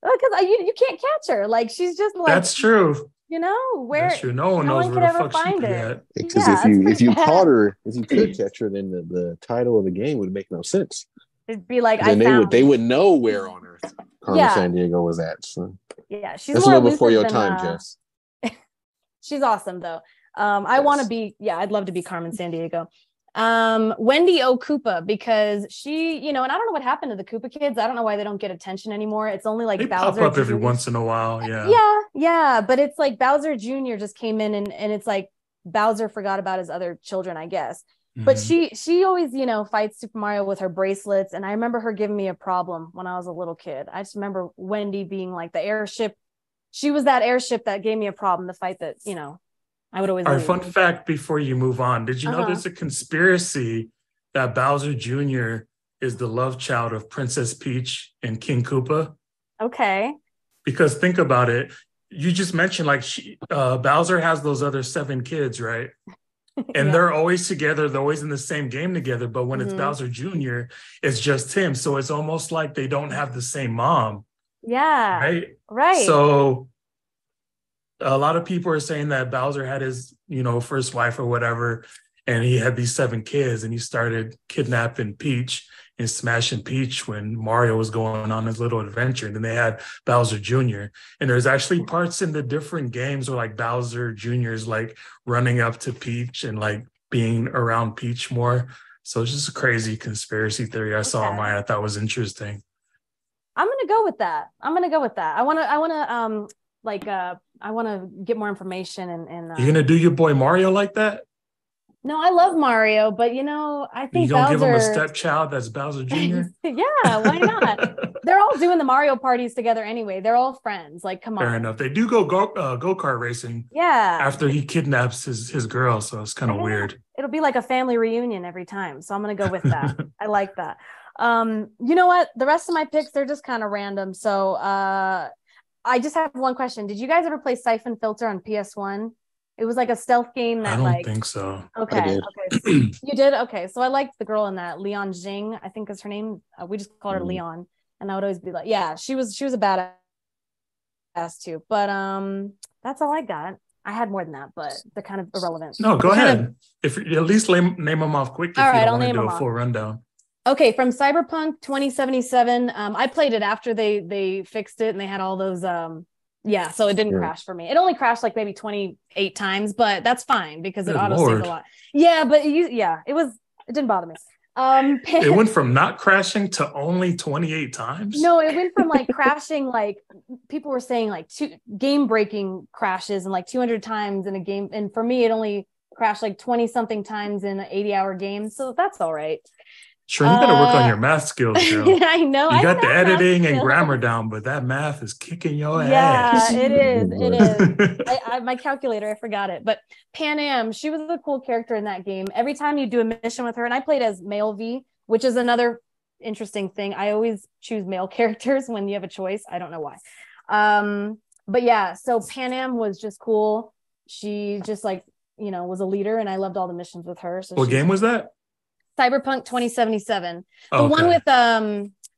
because you can't catch her. Like she's just like, that's true. Where that's true. No one knows where the fuck she could be at. Because if you caught her, if you could catch her, then the title of the game would make no sense. It'd be like they would know where on Earth. Carmen Sandiego was at. So. Yeah, she's that's more a little before your than, time, Jess. She's awesome though. I want to be, I'd love to be Carmen Sandiego. Wendy O. Koopa, because she, and I don't know what happened to the Koopa kids. I don't know why they don't get attention anymore. It's only like they Bowser pop up Jr. every once in a while. Yeah, but it's like Bowser Jr. just came in and it's like Bowser forgot about his other children, I guess. But she always, fights Super Mario with her bracelets. And I remember her giving me a problem when I was a little kid. I just remember Wendy being like the airship. She was that airship that gave me a problem, the fight that, I would always. All right, fun fact before you move on. Did you know there's a conspiracy that Bowser Jr. is the love child of Princess Peach and King Koopa? Okay. Because think about it. You just mentioned like Bowser has those other 7 kids, right? And they're always together. They're always in the same game together. But when it's Bowser Jr., it's just him. So it's almost like they don't have the same mom. Yeah. Right. So a lot of people are saying that Bowser had his, first wife or whatever, and he had these 7 kids, and he started kidnapping Peach and smashing Peach when Mario was going on his little adventure. And then they had Bowser Jr. And there's actually parts in the different games where like Bowser Jr. is like running up to Peach and like being around Peach more. So it's just a crazy conspiracy theory I saw online. I thought was interesting. I'm gonna go with that. I want to get more information and you're gonna do your boy Mario like that? No, I love Mario, but I think you gonna give him a stepchild that's Bowser Jr.? Yeah, why not? They're all doing the Mario parties together anyway. They're all friends. Like, come on. Fair enough. They do go-kart racing. Yeah. After he kidnaps his girl, so it's kind of weird. It'll be like a family reunion every time. So I'm gonna go with that. I like that. You know what? The rest of my picks, they're just kind of random. So I just have one question. Did you guys ever play Siphon Filter on PS1? It was like a stealth game that I don't think so. Okay. You did? Okay. So I liked the girl in that, Leon Jing, I think is her name. We just called her Leon. And I would always be like, yeah, she was a badass too. But that's all I got. I had more than that, but they're kind of irrelevant. No, go ahead. If at least name them off quick if you don't want to do a full rundown. Okay, from Cyberpunk 2077. I played it after they fixed it and they had all those so it didn't crash for me. It only crashed like maybe 28 times, but that's fine because it auto-saved a lot. Yeah, but it didn't bother me. It went from not crashing to only 28 times? No, it went from like crashing, like people were saying like game-breaking crashes and like 200 times in a game. And for me, it only crashed like 20-something times in an 80-hour game. So that's all right. Sure, you got to work on your math skills, girl. Yeah, I know. You got the editing and grammar down, but that math is kicking your ass. Yeah, it is. My calculator, I forgot it. But Pan Am, she was a cool character in that game. Every time you do a mission with her, and I played as male V, which is another interesting thing. I always choose male characters when you have a choice. I don't know why. But yeah, so Pan Am was just cool. She just was a leader, and I loved all the missions with her. So what game was that? Cyberpunk 2077. The one with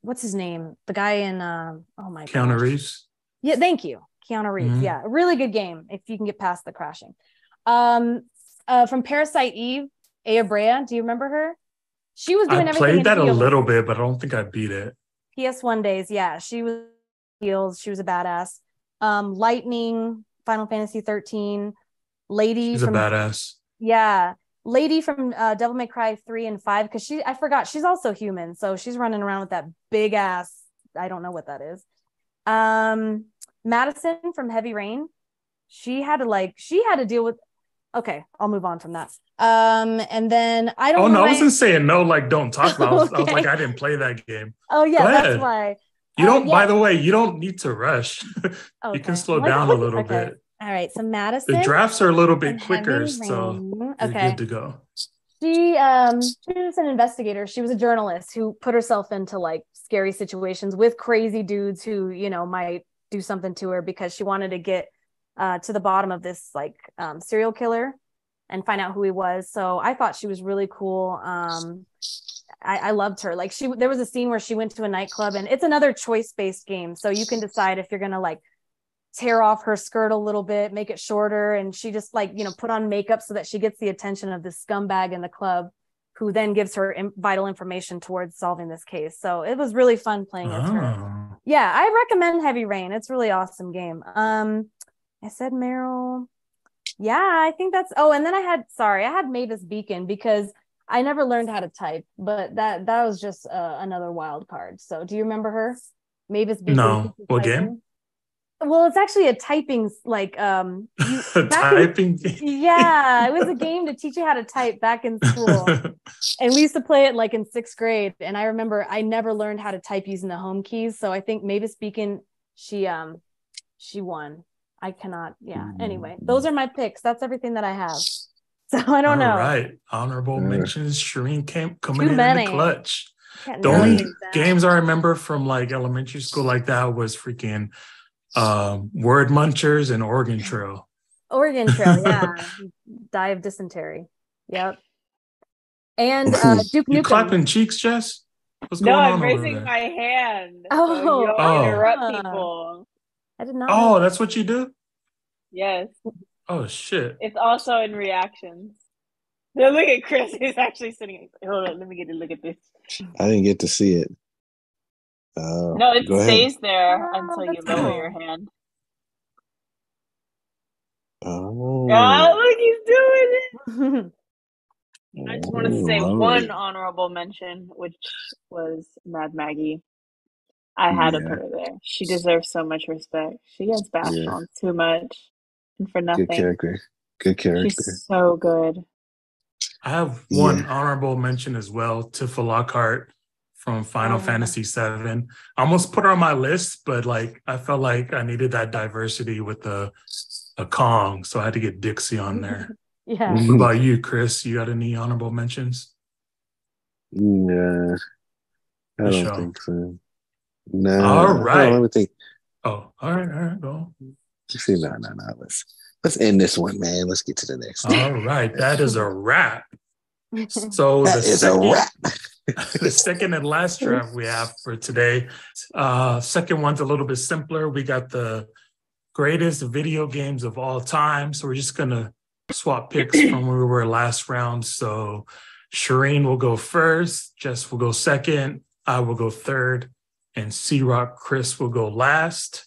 what's his name? The guy in Keanu Reeves. Yeah, thank you. Keanu Reeves. Mm-hmm. Yeah, a really good game if you can get past the crashing. From Parasite Eve, Aya Brea, do you remember her? She was doing everything. I played that a little bit, but I don't think I beat it. PS1 days, yeah. She was heels, she was a badass. Lightning, Final Fantasy 13, Lady. She's a badass. Yeah. Lady from Devil May Cry 3 and 5, because I forgot she's also human, so she's running around with that big ass. I don't know what that is. Madison from Heavy Rain, she had to deal with. Okay, I'll move on from that. And then I don't. Oh no, I wasn't saying no. Like, don't talk about. Okay. I was like, I didn't play that game. Oh yeah, that's why. You don't. By the way, you don't need to rush. Okay. You can slow down a little bit. All right, so Madison. The drafts are a little bit quicker, so you're good to go. She was an investigator. She was a journalist who put herself into like scary situations with crazy dudes who, might do something to her because she wanted to get to the bottom of this like serial killer and find out who he was. So I thought she was really cool. I loved her. Like there was a scene where she went to a nightclub, and it's another choice-based game. So you can decide if you're going to like tear off her skirt a little bit, make it shorter, and she just put on makeup so that she gets the attention of this scumbag in the club, who then gives her vital information towards solving this case. So it was really fun playing as her. Yeah, I recommend Heavy Rain. It's a really awesome game. I said Meryl. Yeah, I think that's. Oh, and then I had Mavis Beacon because I never learned how to type, but that was just another wild card. So, do you remember her? Mavis Beacon No. teaches What game? typing. Well, it's actually a typing like you back in Typing game. yeah, it was a game to teach you how to type back in school. And we used to play it like in 6th grade. And I remember I never learned how to type using the home keys. So I think Mavis Beacon, she won. I cannot, yeah. Anyway, those are my picks. That's everything that I have. So I don't All know. right. Honorable mentions. Shireen coming Too in many. the clutch. Can't The narrow only things down. games I remember from like elementary school like that was freaking Word Munchers and Oregon Trail. Oregon Trail, yeah. Die of dysentery. Yep. And Duke You Nukem. clapping cheeks, Jess? What's No, going I'm on over raising there? my hand Oh. so you don't Oh. interrupt people. I did not know. Oh, that's what you do? Yes. Oh, shit. It's also in reactions. Now look at Chris. He's actually sitting. Hold on, let me get a look at this. I didn't get to see it. No, it Go ahead. stays there Oh, until you that's lower cool. your hand. Oh, look, he's doing it. I just want to say all one right. honorable mention, which was Mad Maggie. I had to Yeah. put her there. She deserves so much respect. She gets bashed Yeah. on too much and for Good nothing. character. Good character. She's so good. I have one Yeah. honorable mention as well, Tifa Lockhart from Final Oh. Fantasy VII. I almost put her on my list, but like I felt like I needed that diversity with a Kong, so I had to get Dixie on there. Yeah. What about you, Chris? You got any honorable mentions? Nah, I For don't sure. think so. Nah. All Hold on, right. let me think. Oh, all right, go. See, no. Let's end this one, man. Let's get to the next one. All right, that is a wrap. So That is a wrap. the second and last draft we have for today. Second one's a little bit simpler. We got the greatest video games of all time. So we're just gonna swap picks from where we were last round. So Shireen will go first, Jess will go second, I will go third, and C Rock Chris will go last.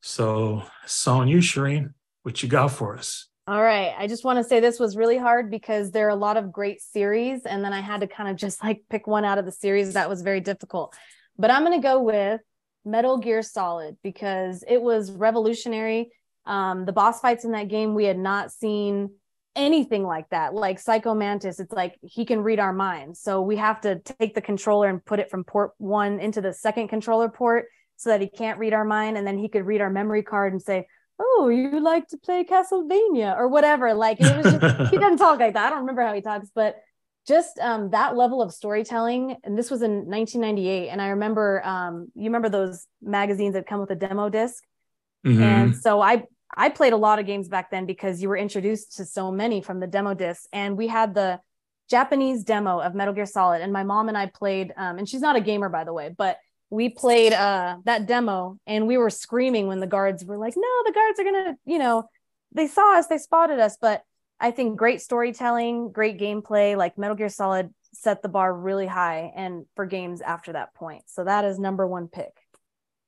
So it's on you, Shireen. What you got for us? All right. I just want to say this was really hard because there are a lot of great series. And then I had to kind of just like pick one out of the series. That was very difficult. But I'm going to go with Metal Gear Solid because it was revolutionary. The boss fights in that game, we had not seen anything like that. Like Psycho Mantis, it's like he can read our minds. So we have to take the controller and put it from port 1 into the second controller port so that he can't read our mind. And then he could read our memory card and say, oh, you like to play Castlevania or whatever. Like it was just, he doesn't talk like that. I don't remember how he talks, but just that level of storytelling. And this was in 1998. And I remember, you remember those magazines that come with a demo disc? Mm-hmm. And so I played a lot of games back then because you were introduced to so many from the demo discs. And we had the Japanese demo of Metal Gear Solid. And my mom and I played, and she's not a gamer, by the way, but we played that demo and we were screaming when the guards were like, no, the guards are gonna, they saw us, they spotted us. But I think great storytelling, great gameplay, like Metal Gear Solid set the bar really high and for games after that point. So that is number one pick.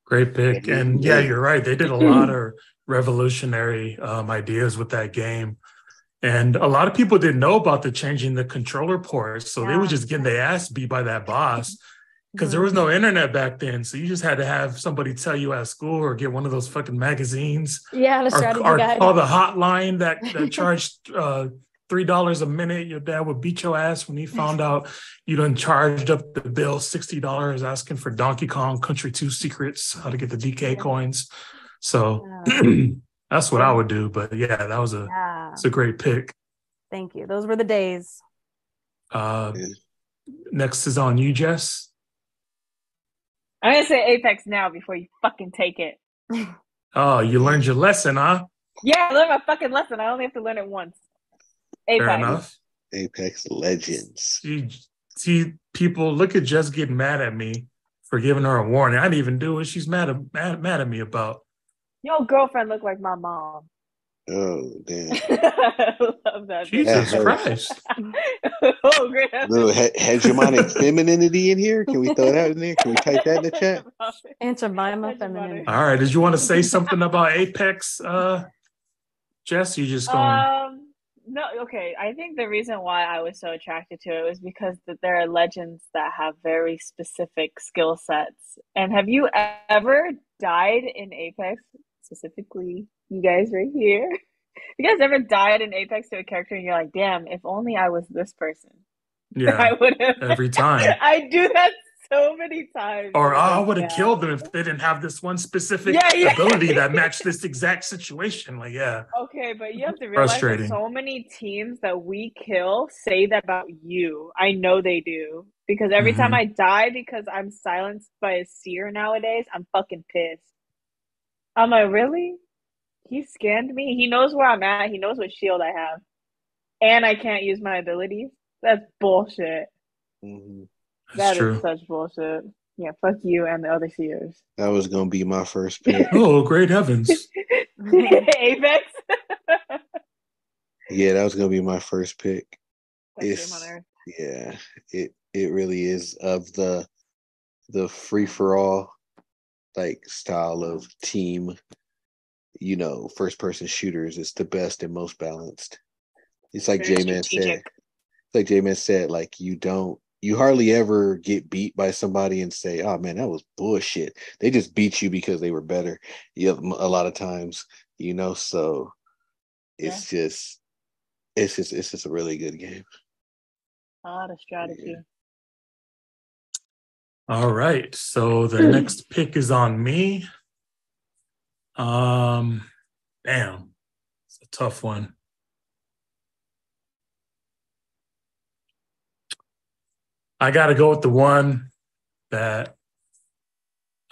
Great pick. And yeah, you're right. They did a lot of revolutionary ideas with that game. And a lot of people didn't know about the changing the controller ports. So they were just getting their ass beat by that boss. Because there was no internet back then. So you just had to have somebody tell you at school or get one of those fucking magazines. Yeah, the strategy guide. Or call the hotline that charged $3 a minute. Your dad would beat your ass when he found out you done charged up the bill $60 asking for Donkey Kong Country 2 secrets, how to get the DK coins. So that's what I would do. But yeah, that was it's a great pick. Thank you. Those were the days. Next is on you, Jess. I'm going to say Apex now before you fucking take it. Oh, you learned your lesson, huh? Yeah, I learned my fucking lesson. I only have to learn it once. Apex. Fair enough. Apex Legends. See, people look at Jess getting mad at me for giving her a warning. I didn't even do what she's mad at me about. Your girlfriend looked like my mom. Oh damn! I love that. Jesus That hurts. Christ. Oh, great. Little hegemonic femininity in here. Can we throw that in there? Can we type that in the chat? Aunt Jemima Aunt Jemima. feminine. All right. Did you want to say something about Apex, Jess? You just going? No, okay. I think the reason why I was so attracted to it was because there are legends that have very specific skill sets. And have you ever died in Apex? Specifically, you guys right here. You guys ever died in Apex to a character and you're like, damn, if only I was this person. Yeah. I would have Every time. I do that so many times. Or I Like, would have yeah. killed them if they didn't have this one specific Yeah. ability that matched this exact situation. Like, yeah. Okay, but you have to realize that Frustrating. so many teams that we kill say that about you. I know they do. Because every time I die because I'm silenced by a seer nowadays, I'm fucking pissed. I'm like, really? He scanned me? He knows where I'm at. He knows what shield I have. And I can't use my abilities? That's bullshit. Mhm. That's That true. is such bullshit. Yeah, fuck you and the other seers. That was gonna be my first pick. Oh, great heavens. Apex? Yeah, that was gonna be my first pick. Best game on earth. Yeah, it really is of the free for all like style of team, first person shooters. It's the best and most balanced. It's like Very JayMan said. strategic. Like JayMan said, like you hardly ever get beat by somebody and say, "Oh man, that was bullshit." They just beat you because they were better. A lot of times, so it's just a really good game. A lot of strategy. All right. So the next pick is on me. Damn. It's a tough one. I got to go with the one that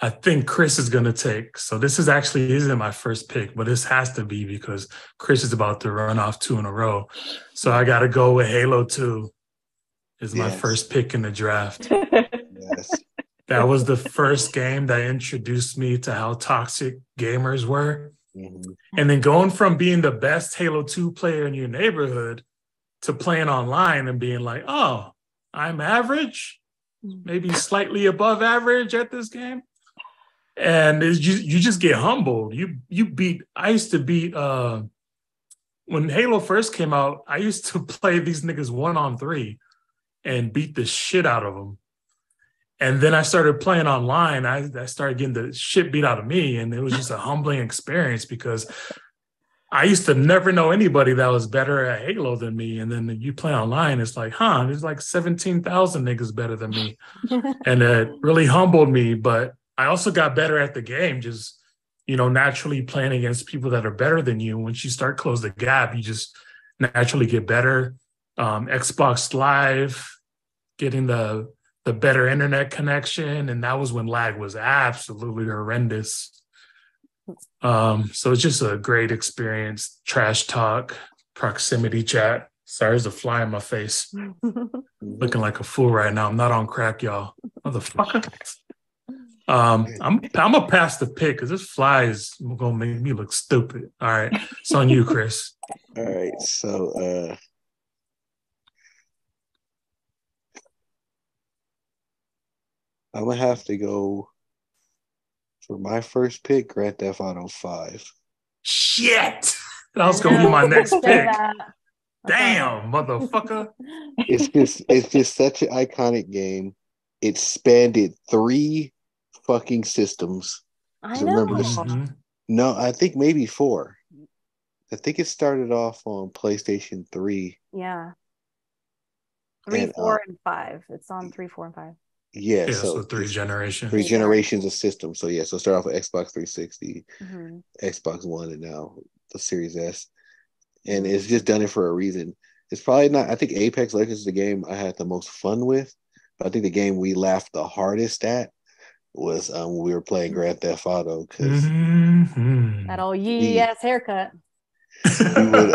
I think Chris is going to take. So this isn't my first pick, but this has to be because Chris is about to run off 2 in a row. So I got to go with Halo 2 is my first pick in the draft. Yes. That was the first game that introduced me to how toxic gamers were. Mm-hmm. And then going from being the best Halo 2 player in your neighborhood to playing online and being like, oh, I'm average, maybe slightly above average at this game. And you just get humbled. I used to beat, when Halo first came out, I used to play these niggas 1-on-3 and beat the shit out of them. And then I started playing online. I started getting the shit beat out of me. And it was just a humbling experience because I used to never know anybody that was better at Halo than me. And then you play online, it's like, there's like 17,000 niggas better than me. And it really humbled me. But I also got better at the game, just, naturally playing against people that are better than you. Once you start close the gap, you just naturally get better. Xbox Live, getting the better internet connection. And that was when lag was absolutely horrendous. So it's just a great experience. Trash talk, proximity chat. Sorry, there's a fly in my face. Looking like a fool right now. I'm not on crack, y'all. Motherfucker. I'm gonna pass the pick because this fly is gonna make me look stupid. All right. It's on you, Chris. All right. So I'm gonna have to go for my first pick, Grand Theft Auto 5. Shit! That was gonna be my next pick. That. Damn, motherfucker. It's just such an iconic game. It spanned 3 fucking systems. I know. Mm-hmm. No, I think maybe 4. I think it started off on PlayStation 3. Yeah. 3, 4, and 5. It's on 3, 4, and 5. Yeah, so 3 generations. 3 generations of systems. So so start off with Xbox 360, Mm-hmm. Xbox One, and now the Series S. And it's just done it for a reason. It's probably not. I think Apex Legends is the game I had the most fun with, but I think the game we laughed the hardest at was when we were playing Grand Theft Auto because that old yee ass haircut. We would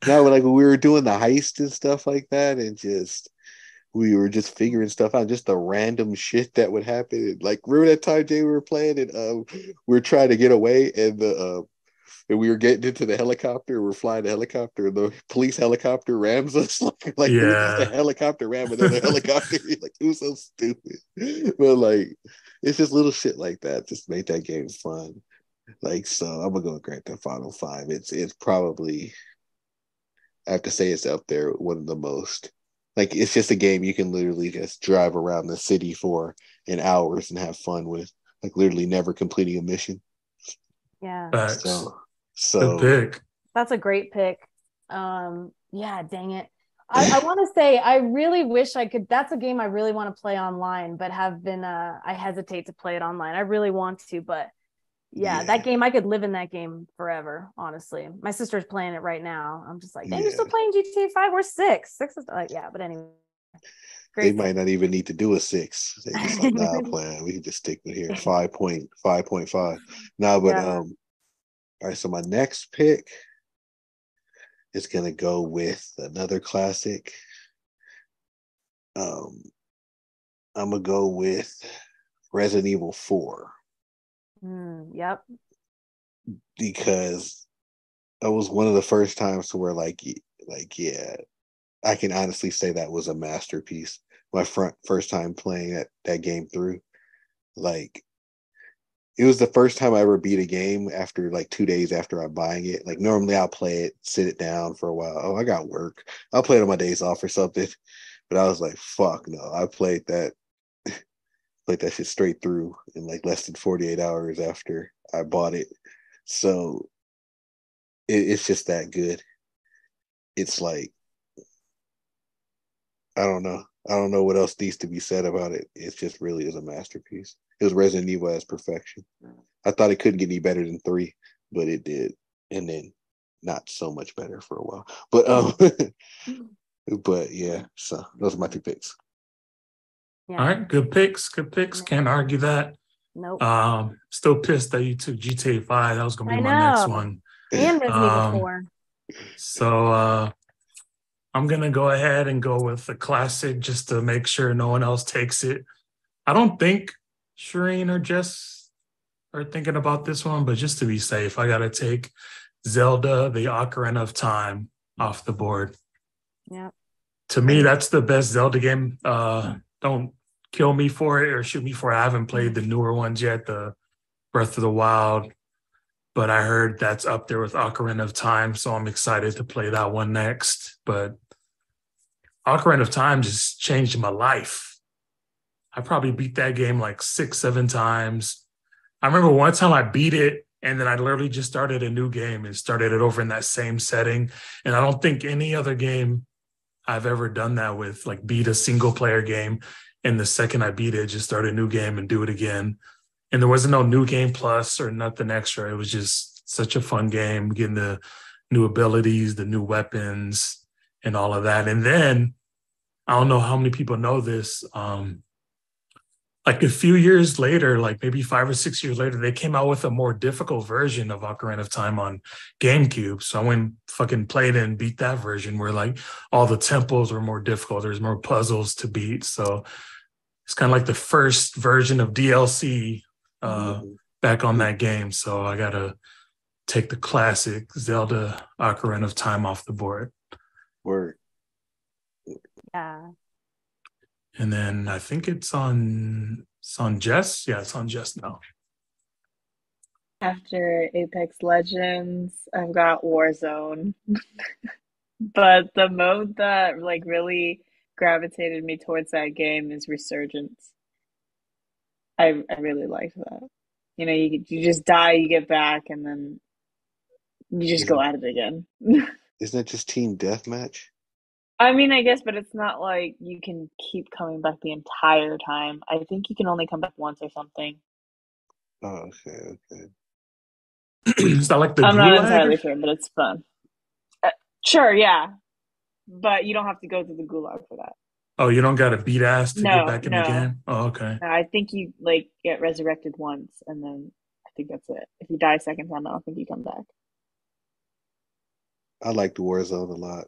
when we were doing the heist and stuff like that, and we were just figuring stuff out, just the random shit that would happen. And, like, remember that time, Jay, we were playing and we were trying to get away, and and we were getting into the helicopter. We're flying the helicopter, and the police helicopter rams us like it was just a Yeah. helicopter ram another helicopter. Like it was so stupid, but like it's just little shit like that just made that game fun. Like so, I'm gonna go with Grand Theft Auto 5. It's probably I have to say it's up there one of the most. Like it's just a game you can literally just drive around the city for in hours and have fun with. Like literally never completing a mission. Yeah. Facts. So Good so pick. That's a great pick. Yeah, dang it. I want to say I really wish I could. That's a game I really want to play online, but have been I hesitate to play it online. I really want to, but yeah, that game I could live in that game forever, honestly. My sister's playing it right now. I'm just like, dang, you're still playing GTA 5? We're six. Six is like, yeah, but anyway. They might not even need to do a 6. They just like, nah, plan. We can just stick with here. 5.5. Nah, but Yeah. all right, so my next pick is gonna go with another classic. I'm gonna go with Resident Evil 4 Yep. because that was one of the first times to where yeah, I can honestly say that was a masterpiece. My first time playing that game through, like it was the first time I ever beat a game after like 2 days after I'm buying it. Like normally I'll play it, sit it down for a while. Oh, I got work. I'll play it on my days off or something. But I was like, fuck no. I played that shit straight through in like less than 48 hours after I bought it. So it's just that good. It's like I don't know. I don't know what else needs to be said about it. It just really is a masterpiece. It was Resident Evil as perfection. I thought it couldn't get any better than 3, but it did. And then not so much better for a while. But but yeah, so those are my 2 picks. Yeah. All right, good picks. Good picks. Can't argue that. Nope. Still pissed that you took GTA 5. That was gonna be I my next know. one. And Resident Evil 4. So I'm gonna go ahead and go with the classic just to make sure no one else takes it. I don't think Shareen or Jess are thinking about this one, but just to be safe, I gotta take Zelda: The Ocarina of Time off the board. Yeah. To me, that's the best Zelda game. Don't kill me for it or shoot me for it. I haven't played the newer ones yet, the Breath of the Wild, but I heard that's up there with Ocarina of Time, so I'm excited to play that one next. But Ocarina of Time just changed my life. I probably beat that game like 6, 7 times. I remember one time I beat it and then I literally just started a new game and started it over in that same setting. And I don't think any other game I've ever done that with, like beat a single player game. And the second I beat it, just start a new game and do it again. And there wasn't no new game plus or nothing extra. It was just such a fun game, getting the new abilities, the new weapons, and all of that. And then I don't know how many people know this. Like a few years later, like maybe 5 or 6 years later, they came out with a more difficult version of Ocarina of Time on GameCube. So I went fucking played it and beat that version where like all the temples were more difficult. There's more puzzles to beat. So it's kind of like the first version of DLC back on that game. So I gotta take the classic Zelda Ocarina of Time off the board. Word. Yeah. And then I think it's on Jess. Yeah, it's on Jess now. After Apex Legends, I've got Warzone. But the mode that like really gravitated me towards that game is Resurgence. I really like that. You know, you just die, you get back, and then you just go at it again. Isn't that just team deathmatch? I mean, I guess, but it's not like you can keep coming back the entire time. I think you can only come back once or something. Oh, okay. Is that like the I'm not Gulag? entirely sure, but it's fun. Sure, yeah, but you don't have to go through the gulag for that. Oh, you don't got to beat ass to get No, back in the no. game? Oh, okay. I think you like get resurrected once, and then I think that's it. If you die a second time, I don't think you come back. I like the Warzone a lot.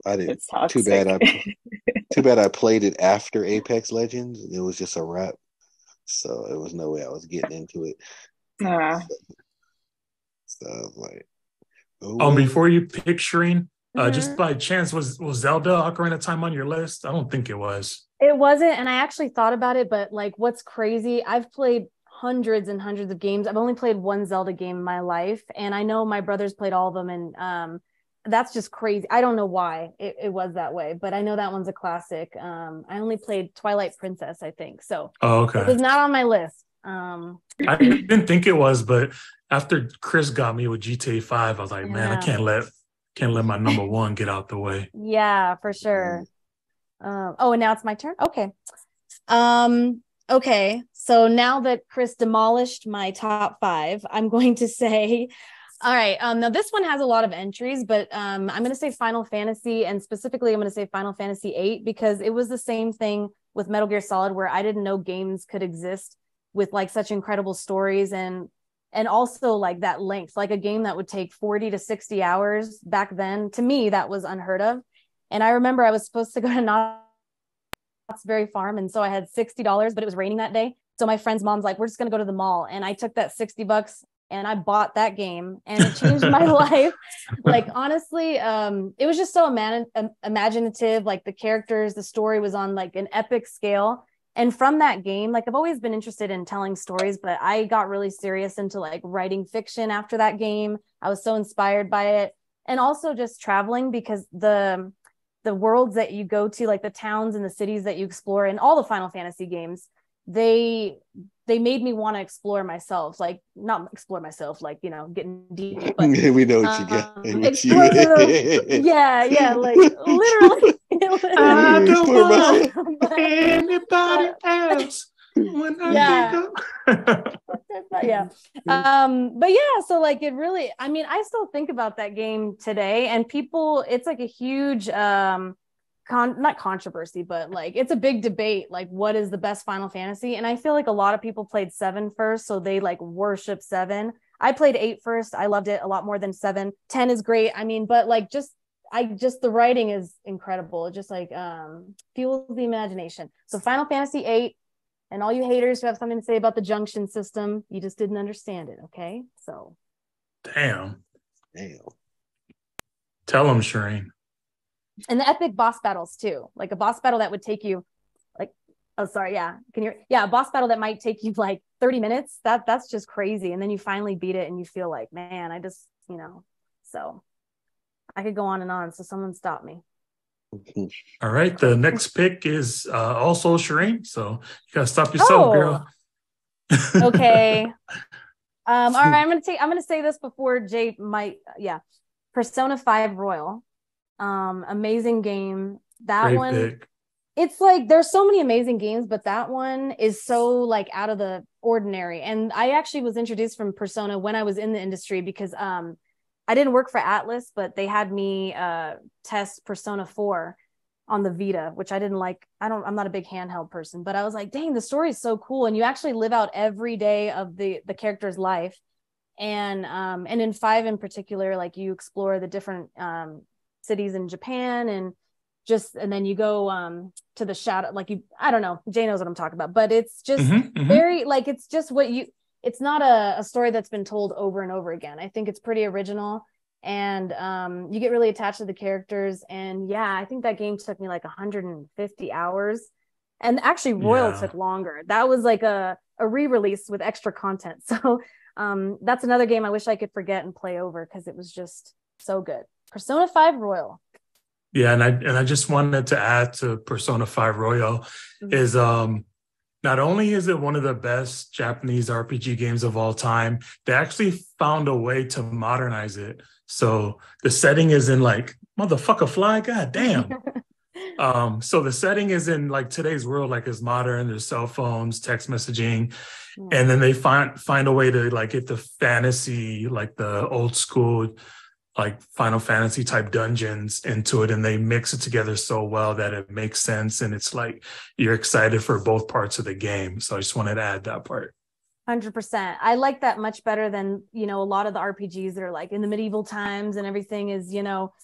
I didn't. It's toxic. Too bad I played it after Apex Legends. It was just a wrap, so it was no way I was getting into it. Ah. stuff. Like, oh, Before you pick Shareen, just Mhm. by chance, was Zelda Ocarina of Time on your list? I don't think it was. It wasn't, and I actually thought about it, but like what's crazy, I've played hundreds and hundreds of games. I've only played one Zelda game in my life, and I know my brothers played all of them, and that's just crazy. I don't know why it was that way, but I know that one's a classic. I only played Twilight Princess, I think. So Oh, it okay. was not on my list. I didn't think it was, but after Chris got me with GTA 5, I was like, man, I Yeah. can't let my number one get out the way. Yeah, for sure. Oh, and now it's my turn. Okay. Okay. So now that Chris demolished my top five, I'm going to say, all right. Now this one has a lot of entries, but I'm going to say Final Fantasy, and specifically, I'm going to say Final Fantasy VIII because it was the same thing with Metal Gear Solid, where I didn't know games could exist with like such incredible stories and also like that length, like a game that would take 40 to 60 hours back then. To me, that was unheard of. And I remember I was supposed to go to Knott's Berry Farm, and so I had $60, but it was raining that day. So my friend's mom's like, "We're just gonna go to the mall," and I took that $60 and I bought that game, and it changed my life. Like honestly, it was just so imaginative. Like the characters, the story was on like an epic scale. And from that game, like I've always been interested in telling stories, but I got really serious into like writing fiction after that game. I was so inspired by it, and also just traveling because the worlds that you go to, like the towns and the cities that you explore in all the Final Fantasy games, they made me want to explore myself, like not explore myself, like, you know, getting deep, but we know what you got. explore yeah, like literally. I don't Explore want myself. anybody else when I Yeah. think of... Yeah. But yeah, so like it really, I mean, I still think about that game today, and people, it's like a huge not controversy, but like it's a big debate, like what is the best Final Fantasy. And I feel like a lot of people played 7 first, so they like worship 7. I played 8 first. I loved it a lot more than 7. 10 is great, I mean, but like just the writing is incredible. It just like fuels the imagination. So Final Fantasy 8. And all you haters who have something to say about the junction system, you just didn't understand it, okay? So. Damn. Damn. Tell him, Shareen. And the epic boss battles too. Like a boss battle that would take you like, oh, sorry, yeah. A boss battle that might take you like 30 minutes. That's just crazy. And then you finally beat it and you feel like, man, I just, you know, so I could go on and on. So someone stop me. All right, the next pick is also Shareen, so you gotta stop yourself, girl. Okay. All right, I'm gonna say this before Jay might. Yeah, Persona 5 Royal, amazing game. That Great one, pick. it's like there's so many amazing games, but that one is so like out of the ordinary. And I actually was introduced from Persona when I was in the industry because I didn't work for Atlas, but they had me test Persona 4 on the Vita, which I didn't like. I'm not a big handheld person, but I was like, dang, the story is so cool. And you actually live out every day of the character's life. And in 5 in particular, like you explore the different cities in Japan and then you go to the shadow, like I don't know, Jay knows what I'm talking about, but it's just very like, it's just it's not a story that's been told over and over again. I think it's pretty original, and you get really attached to the characters. And yeah, I think that game took me like 150 hours, and actually Royal took longer. That was like a re-release with extra content. So that's another game I wish I could forget and play over because it was just so good. Persona 5 Royal. Yeah, and I just wanted to add to Persona 5 Royal is not only is it one of the best Japanese RPG games of all time, they actually found a way to modernize it. So the setting is in like motherfucker fly, god damn. So the setting is in like today's world, like it's modern, there's cell phones, text messaging, and then they find a way to like get the fantasy, like the old school, like Final Fantasy type dungeons into it, and they mix it together so well that it makes sense, and it's like you're excited for both parts of the game. So I just wanted to add that part. 100%. I like that much better than, you know, a lot of the RPGs that are like in the medieval times and everything is, you know,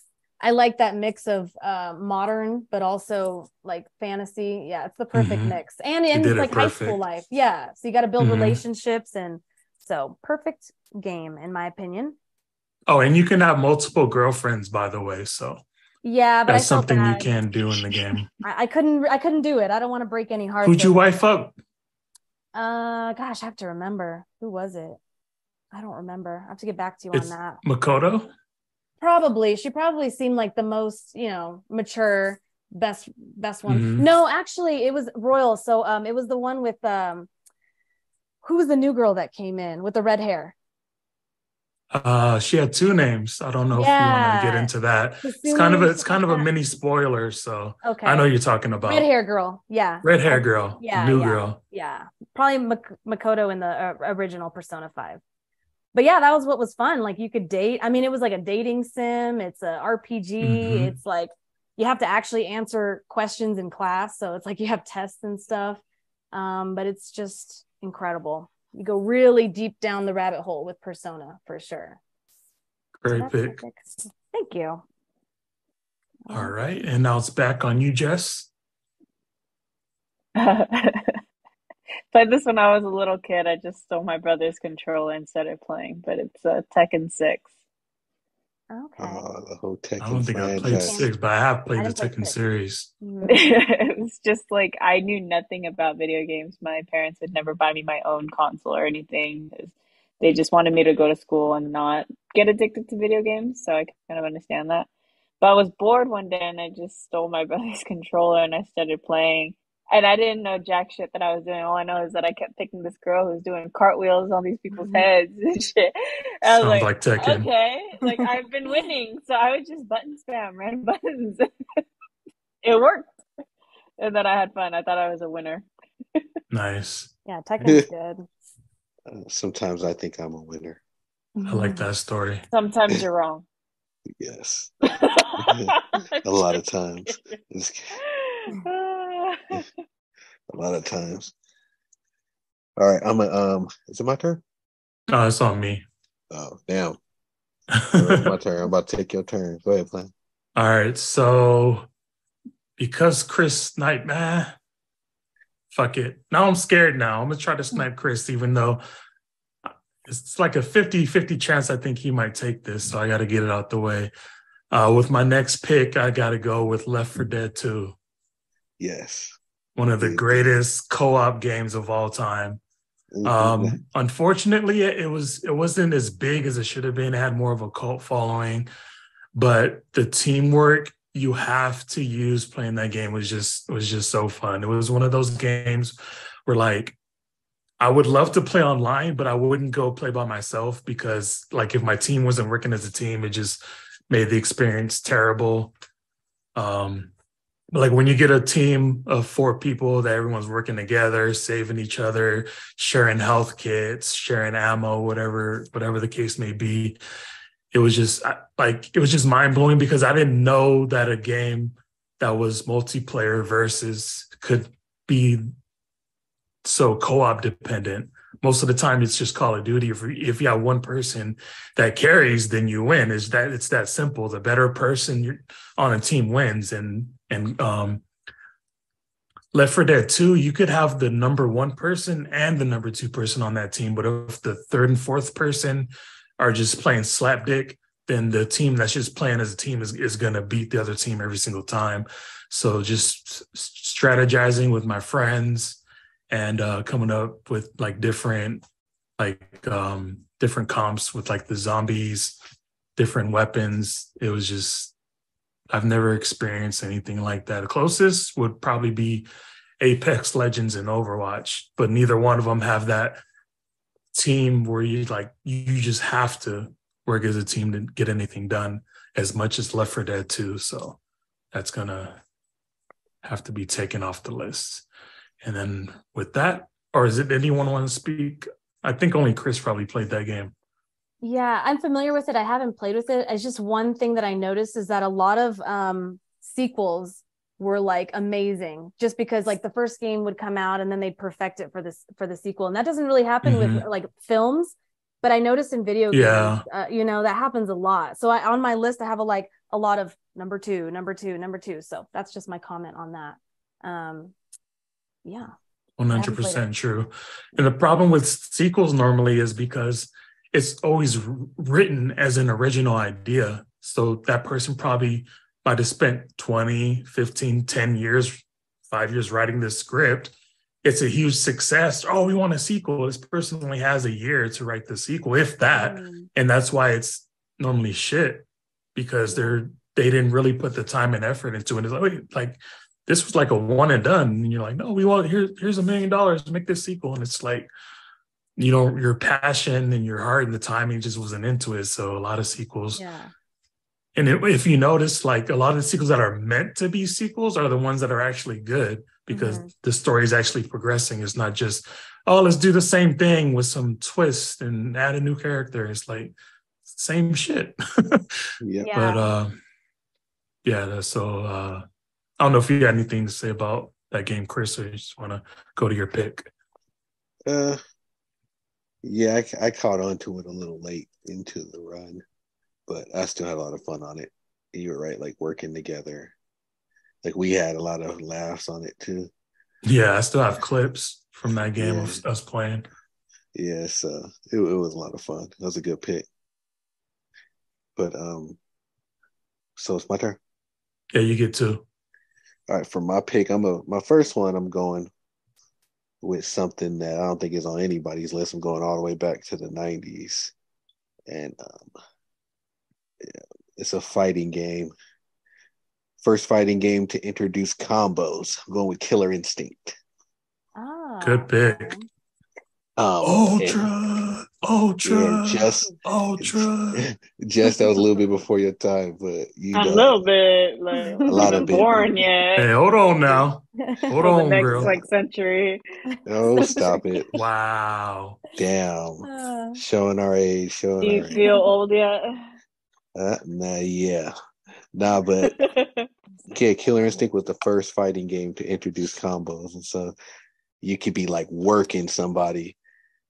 I like that mix of modern but also like fantasy. Yeah, it's the perfect mix. And it's like high school life. Yeah. So you got to build relationships, and so perfect game in my opinion. Oh, and you can have multiple girlfriends, by the way. So Yeah, but I that's felt something you bad. can do in the game. I couldn't do it. I don't want to break any hearts. Who'd you wife up? Gosh, I have to remember. Who was it? I don't remember. I have to get back to you on that. Makoto? Probably. She probably seemed like the most, mature, best one. Mhm. No, actually, it was Royal. So it was the one with who was the new girl that came in with the red hair? She had two names. I don't know if you want to get into that. It's kind of a mini spoiler. So okay. I know you're talking about red hair girl. Yeah, red hair girl. Yeah, new girl. Yeah, probably Makoto in the original Persona 5. But yeah, that was what was fun. Like you could date. I mean, it was like a dating sim. It's a RPG. Mhm. It's like you have to actually answer questions in class. So it's like you have tests and stuff. But it's just incredible. You go really deep down the rabbit hole with Persona for sure. Great pick. Thank you. All right. And now it's back on you, Jess. Played this when I was a little kid. I just stole my brother's controller and started playing, but it's Tekken 6. Okay. The whole Tekken I don't think I played franchise. 6, but I have played I the didn't play Tekken 6. series. It was just like I knew nothing about video games. My parents would never buy me my own console or anything. They just wanted me to go to school and not get addicted to video games, so I kind of understand that. But I was bored one day and I just stole my brother's controller and I started playing. And I didn't know jack shit that I was doing. All I know is that I kept picking this girl who's doing cartwheels on these people's heads and shit. And I was Sounds like Tekken. okay, like I've been winning, so I would just button spam random buttons. It worked, and then I had fun. I thought I was a winner. Nice. Yeah, Tekken's good. Sometimes I think I'm a winner. I like that story. Sometimes you're wrong. Yes. A lot of times. A lot of times. All right, is it my turn? Oh, it's on me. Oh, damn. It's my turn. I'm about to take your turn. Go ahead, plan. All right. So because Chris sniped, fuck it. Now I'm scared now. I'm gonna try to snipe Chris, even though it's like a 50-50 chance I think he might take this. So I gotta get it out the way. With my next pick, I gotta go with Left 4 Dead 2. Yes. One of the greatest co-op games of all time. Unfortunately, it wasn't as big as it should have been. It had more of a cult following, but the teamwork you have to use playing that game was just so fun. It was one of those games where like I would love to play online, but I wouldn't go play by myself because like if my team wasn't working as a team, it just made the experience terrible. Like when you get a team of 4 people that everyone's working together, saving each other, sharing health kits, sharing ammo, whatever the case may be, it was just mind blowing because I didn't know that a game that was multiplayer versus could be so co-op dependent. Most of the time, it's just Call of Duty. If you have one person that carries, then you win. It's that simple. The better person on a team wins. And Left 4 Dead 2, you could have the number 1 person and the number 2 person on that team. But if the 3rd and 4th person are just playing slapdick, then the team that's just playing as a team is going to beat the other team every single time. So just strategizing with my friends and coming up with like different comps with like the zombies, different weapons. It was just, I've never experienced anything like that. The closest would probably be Apex Legends and Overwatch, but neither one of them have that team where you just have to work as a team to get anything done as much as Left 4 Dead 2. So that's gonna have to be taken off the list. And then with that, or is it anyone want to speak? I think only Chris probably played that game. Yeah, I'm familiar with it. I haven't played with it. It's just one thing that I noticed is that a lot of sequels were like amazing just because like the first game would come out and then they'd perfect it for the sequel. And that doesn't really happen with like films, but I noticed in video games, that happens a lot. So on my list, I have a lot of number two. So that's just my comment on that. Yeah. 100% true. And the problem with sequels normally is because it's always written as an original idea. So that person probably might have spent 20, 15, 10 years, 5 years writing this script. It's a huge success. Oh, we want a sequel. This person only has a year to write the sequel, if that. And that's why it's normally shit, because they didn't really put the time and effort into it. It's like, wait, like this was like a one and done. And you're like, no, we want here's $1 million to make this sequel. And it's like, you know, your passion and your heart and the timing just wasn't into it. So a lot of sequels. Yeah. And if you notice, like a lot of the sequels that are meant to be sequels are the ones that are actually good, because the story is actually progressing. It's not just, oh, let's do the same thing with some twist and add a new character. It's like same shit. Yeah. But so I don't know if you had anything to say about that game, Chris, or you just want to go to your pick. Yeah, I caught on to it a little late into the run, but I still had a lot of fun on it. And you were right, like working together. Like we had a lot of laughs on it too. Yeah, I still have clips from that game of us playing. Yeah, so it was a lot of fun. That was a good pick. But so it's my turn. Yeah, you get two. All right, for my pick, my first one, I'm going with something that I don't think is on anybody's list. I'm going all the way back to the 90s. And it's a fighting game. First fighting game to introduce combos. I'm going with Killer Instinct. Oh, good pick. Ultra. Yeah, just that was a little bit before your time, but a little bit, like a lot of born yet. Hey, hold on now. Hold on, the next girl. century. Oh, stop it! Wow. Damn, showing our age. Do you feel old yet? Nah, but yeah, Killer Instinct was the first fighting game to introduce combos, and so you could be like working somebody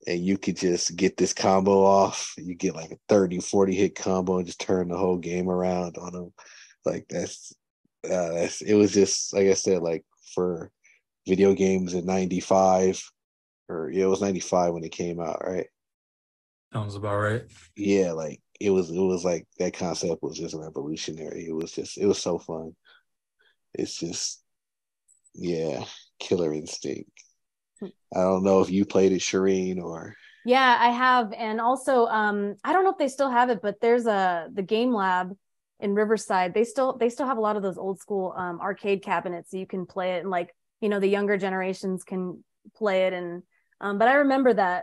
and you could just get this combo off. You get like a 30, 40 hit combo and just turn the whole game around on them. Like that's it was just, like I said, like for video games in 95, it was 95 when it came out, right? Sounds about right. Yeah, like it was like that concept was just revolutionary. It was so fun. It's just, yeah, Killer Instinct. I don't know if you played it, Shareen, or yeah, I have. And also I don't know if they still have it, but there's the Game Lab in Riverside. They still have a lot of those old school arcade cabinets, so you can play it, and like, you know, the younger generations can play it. And but I remember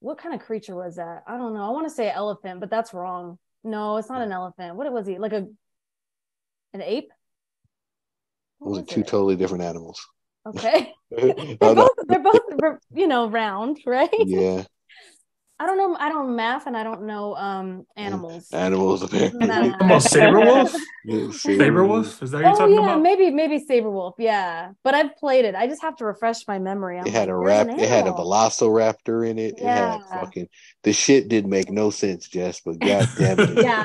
what kind of creature was that? I don't know. I want to say elephant, but that's wrong. No, it's not an elephant. What was he? Like an ape? Those are two totally different animals. Okay. they're both, you know, round, right? Yeah. I don't know. I don't math, and I don't know animals. Animals, apparently. Almost Saberwolf? Saberwolf? Is that what you're talking about? Maybe Saberwolf, yeah. But I've played it. I just have to refresh my memory. It had a velociraptor in it. Yeah. It had the shit didn't make no sense, Jess, but god damn it. Yeah.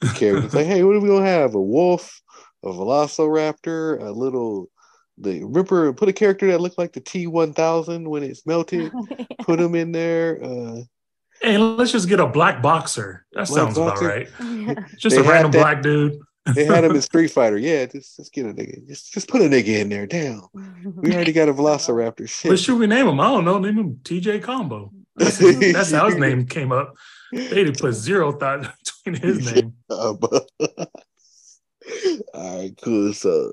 The character's like, hey, what are we gonna have? A wolf, a velociraptor, a little Ripper, put a character that looked like the T-1000 when it's melted. Yeah. Put him in there. Hey, let's just get a black boxer. That sounds about right. Yeah. Just a random black dude. They had him in Street Fighter. Yeah, just get a nigga. Just put a nigga in there. Damn. We already got a velociraptor. Shit. What should we name him? I don't know. Name him TJ Combo. That's how his name came up. They didn't put zero thought between his name. All right, cool. So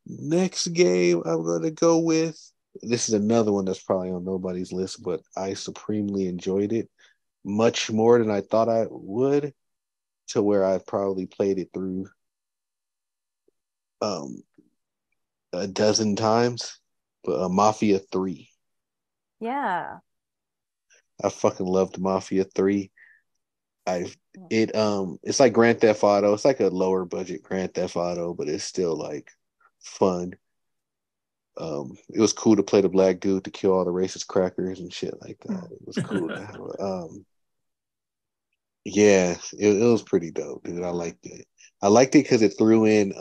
next game I'm going to go with, this is another one that's probably on nobody's list, but I supremely enjoyed it much more than I thought I would, to where I've probably played it through a dozen times, but Mafia 3. Yeah. I fucking loved Mafia 3. It's like Grand Theft Auto. It's like a lower budget Grand Theft Auto, but it's still like fun. It was cool to play the black dude to kill all the racist crackers and shit like that. It was cool to have, yeah, it was pretty dope, dude. I liked it. I liked it because it threw in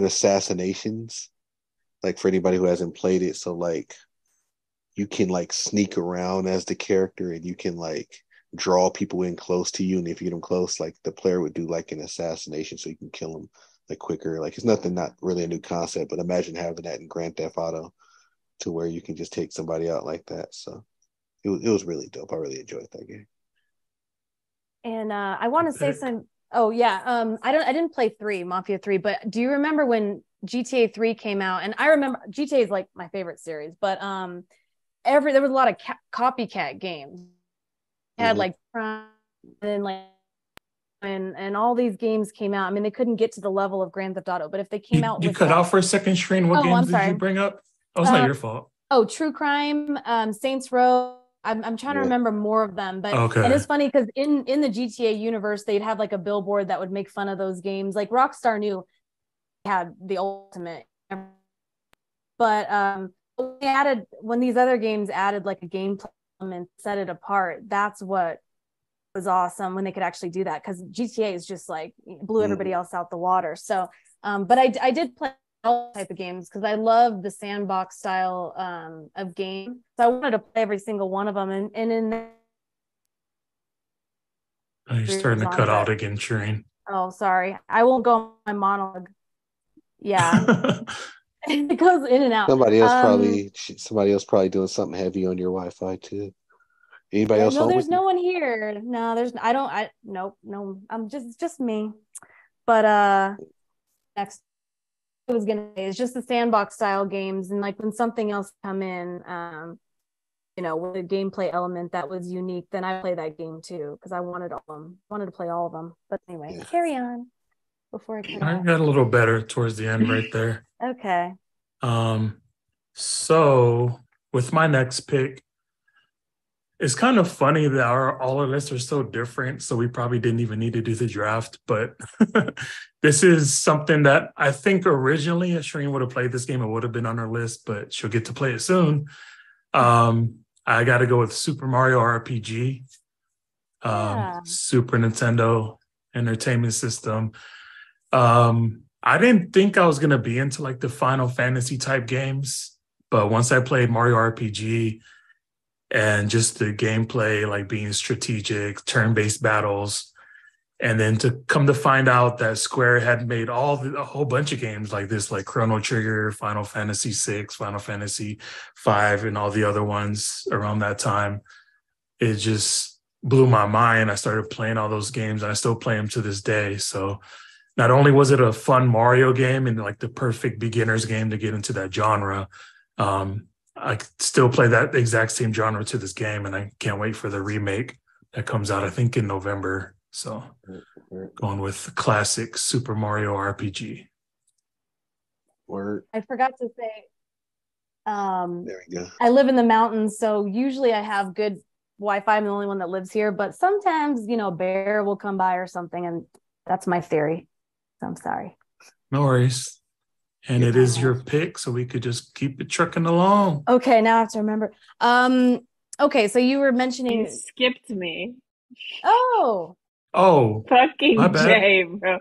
assassinations, like for anybody who hasn't played it. So like you can like sneak around as the character, and you can like draw people in close to you, and if you get them close, like the player would do like an assassination, so you can kill them like quicker. Like it's nothing, not really a new concept, but imagine having that in Grand Theft Auto, to where you can just take somebody out like that. So it was really dope. I really enjoyed that game. And I want to Good say pick. some. Oh yeah, I didn't play 3, Mafia 3, but do you remember when GTA 3 came out? And I remember GTA is like my favorite series, but there was a lot of copycat games. It had Mm-hmm. like and then like and all these games came out. I mean, they couldn't get to the level of Grand Theft Auto, but if they came out You with cut out for a second, Shreen. What oh, games I'm did you sorry. bring up? Oh, it's not Um, your fault. oh, True Crime, Saints Row. I'm trying to Yeah. remember more of them, but and Okay. it's funny because in the GTA universe, they'd have like a billboard that would make fun of those games. Like Rockstar knew had the ultimate, but when these other games added like a gameplay element, set it apart. That's what was awesome when they could actually do that, because GTA is just like blew everybody Mm-hmm. else out the water. So, but I did play all type of games because I love the sandbox style of game. So I wanted to play every single one of them, and in Oh, you're starting to cut out genre. again, Shreen. Oh, sorry, I won't go on my monologue. Yeah, it goes in and out. Somebody else probably doing something heavy on your Wi-Fi too. Anybody Yeah, else no, home with there's you? no one here. No, nope, no, I'm just me. But next I was gonna say it's just the sandbox style games, and like when something else come in, with a gameplay element that was unique, then I play that game too because I wanted to play all of them. But anyway, Yeah. carry on before I cut I off. got a little better towards the end right there. Okay. Um, so with my next pick, it's kind of funny that all our lists are so different. So we probably didn't even need to do the draft, but this is something that I think originally if Shreen would have played this game, it would have been on her list, but she'll get to play it soon. I got to go with Super Mario RPG, Yeah. Super Nintendo Entertainment System. I didn't think I was going to be into like the Final Fantasy type games, but once I played Mario RPG, and just the gameplay, like being strategic, turn-based battles. And then to come to find out that Square had made a whole bunch of games like this, like Chrono Trigger, Final Fantasy VI, Final Fantasy V, and all the other ones around that time, it just blew my mind. I started playing all those games, and I still play them to this day. So not only was it a fun Mario game and like the perfect beginner's game to get into that genre, I still play that exact same genre to this game, and I can't wait for the remake that comes out, I think, in November. So going with classic Super Mario RPG. Word. I forgot to say, There we go. I live in the mountains, so usually I have good Wi-Fi. I'm the only one that lives here, but sometimes, a bear will come by or something, and that's my theory. So I'm sorry. No worries. And Yeah. it is your pick, so we could just keep it trucking along. Okay, now I have to remember. Okay, so you were mentioning. You skipped me. Oh, Oh, my Fucking bad. Jay, bro.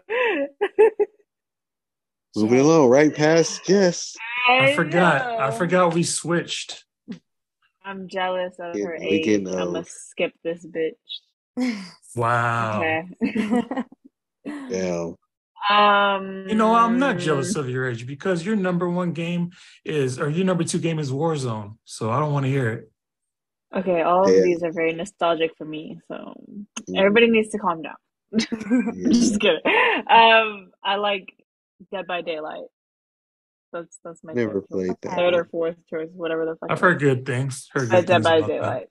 Moving along, right past Jess. I forgot. know. I forgot we switched. I'm jealous of her We age. getting I'm gonna skip this bitch. Wow. Okay. down. I'm not jealous of your age because your number one game your number two game is Warzone. So I don't want to hear it. Okay, all of Yeah. these are very nostalgic for me, so everybody needs to calm down. Yeah. Just kidding. I like Dead by Daylight. That's my Never third choice. played that. Third or fourth choice, whatever the fuck. I've it is. heard good things. Dead by About that. Daylight.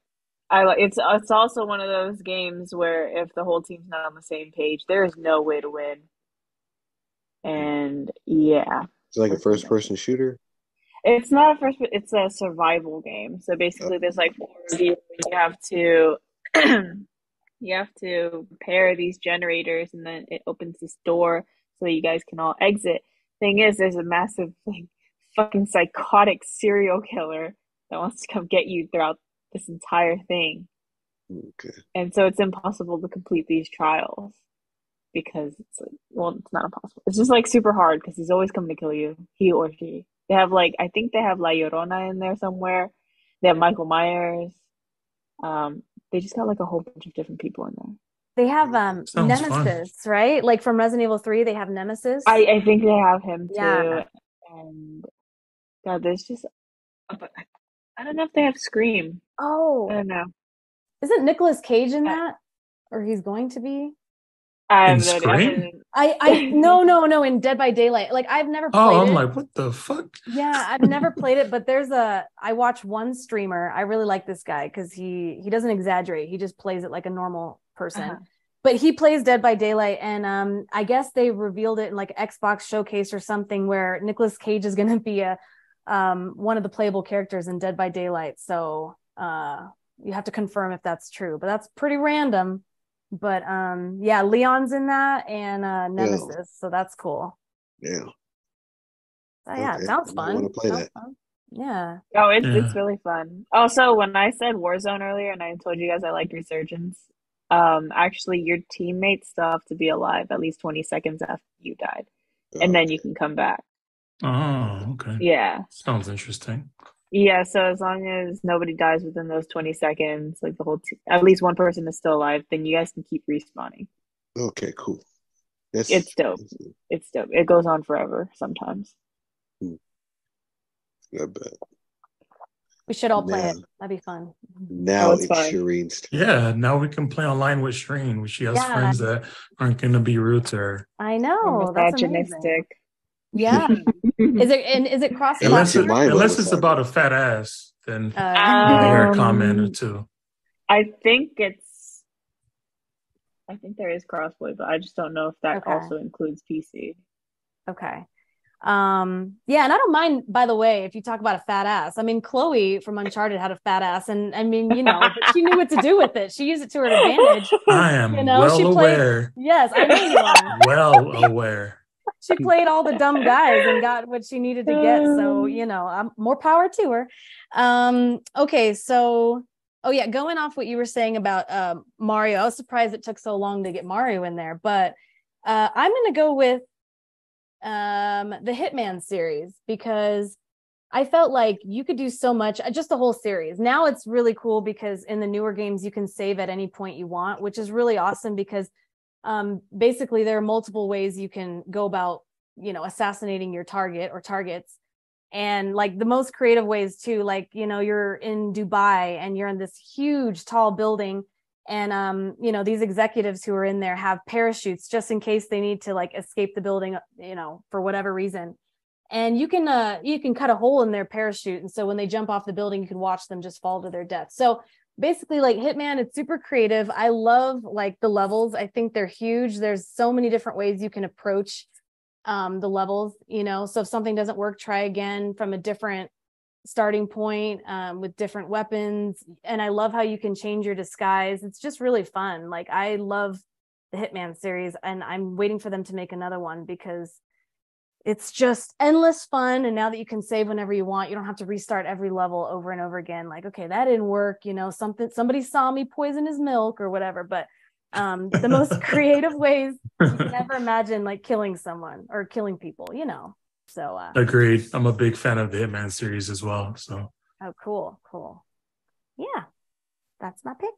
I like it's also one of those games where if the whole team's not on the same page, there is no way to win. And yeah, It's like a first person shooter. it's not a first. It's a survival game. So basically, there's like 4 of you. You have to you have to repair these generators, and then it opens this door so that you guys can all exit. Thing is, there's a massive like fucking psychotic serial killer that wants to come get you throughout this entire thing. Okay. And so it's impossible to complete these trials because it's like, well, it's not impossible. It's just like super hard because he's always coming to kill you, he or she. They have like, I think they have La Llorona in there somewhere. They have Michael Myers. They just got like a whole bunch of different people in there. They have Sounds fun. Nemesis, right? Like from Resident Evil 3, they have Nemesis. I think they have him too. Yeah. And God, there's just I don't know if they have Scream. I Oh, don't know. isn't Nicolas Cage in I, that? Or he's going to be? I In have no idea. I Scream? haven't- I no, in Dead by Daylight. Like I've never Oh, played I'm it. like, what the fuck? Yeah, I've never played it, but I watch one streamer. I really like this guy because he doesn't exaggerate. He just plays it like a normal person. Uh-huh. But he plays Dead by Daylight, and I guess they revealed it in like Xbox showcase or something where Nicolas Cage is gonna be a one of the playable characters in Dead by Daylight. So you have to confirm if that's true. But that's pretty random. But yeah, Leon's in that and Nemesis, so that's cool. Yeah. So, yeah, Okay. it sounds I fun. want to play Sounds that. fun. Yeah. Oh, Yeah. it's really fun. Also, when I said Warzone earlier and I told you guys I liked Resurgence, actually your teammates still have to be alive at least 20 seconds after you died. And then you can come back. Oh, okay. Yeah. Sounds interesting. Yeah, so as long as nobody dies within those 20 seconds, like the whole at least one person is still alive, then you guys can keep respawning. Okay, cool. It's dope. It's dope. It goes on forever sometimes. I bet. We should all play it. Now, That'd be fun. now it's it's fun. Shireen's turn. Yeah, now we can play online with Shareen. She has Yeah. friends that aren't going to be rude to her. I know. That's amazing. Misogynistic. Yeah. Is it cross Unless, Keep my unless it's motorcycle. about a fat ass, then Uh, I hear a comment or two. I think there is crossplay, but I just don't know if that Okay. also includes PC. okay. Yeah, and I don't mind, by the way, if you talk about a fat ass. I mean, Chloe from Uncharted had a fat ass, and I mean, but she knew what to do with it. She used it to her advantage. I am she well played. aware. Yes, I know you are. Well aware. She played all the dumb guys and got what she needed to get. So, more power to her. Okay, so going off what you were saying about Mario, I was surprised it took so long to get Mario in there, but I'm gonna go with the Hitman series because I felt like you could do so much, just the whole series. Now it's really cool because in the newer games you can save at any point you want, which is really awesome because basically there are multiple ways you can go about assassinating your target or targets, and like the most creative ways too, like you're in Dubai and you're in this huge tall building, and these executives who are in there have parachutes just in case they need to like escape the building for whatever reason, and you can cut a hole in their parachute, and so when they jump off the building you can watch them just fall to their death. So basically, like Hitman, it's super creative. I love like the levels. I think they're huge. There's so many different ways you can approach the levels, so if something doesn't work, try again from a different starting point with different weapons. And I love how you can change your disguise. It's just really fun. Like I love the Hitman series, and I'm waiting for them to make another one because it's just endless fun. And now that you can save whenever you want, you don't have to restart every level over and over again. Like, okay, that didn't work. Somebody saw me poison his milk or whatever. But the most creative ways you can ever imagine, like killing someone or killing people, So Agreed. I'm a big fan of the Hitman series as well. So cool. Yeah, that's my pick.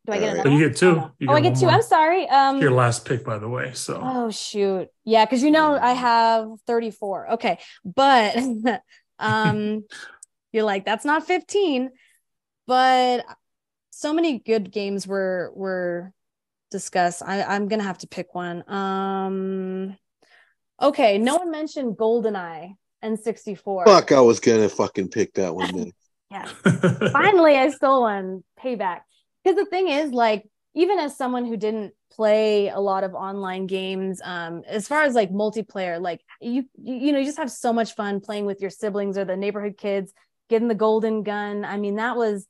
Do I get another? But you get two. Oh, You I get one two. more. I'm sorry. Your last pick, by the way. So Oh shoot. Yeah, because I have 34. Okay. But you're like, that's not 15. But so many good games were discussed. I'm gonna have to pick one. Okay, no one mentioned GoldenEye N64. Fuck, I was gonna fucking pick that one then. Yeah. Finally, I stole one. Payback. Because the thing is, like, even as someone who didn't play a lot of online games, as far as like multiplayer, like you just have so much fun playing with your siblings or the neighborhood kids, getting the golden gun. I mean, that was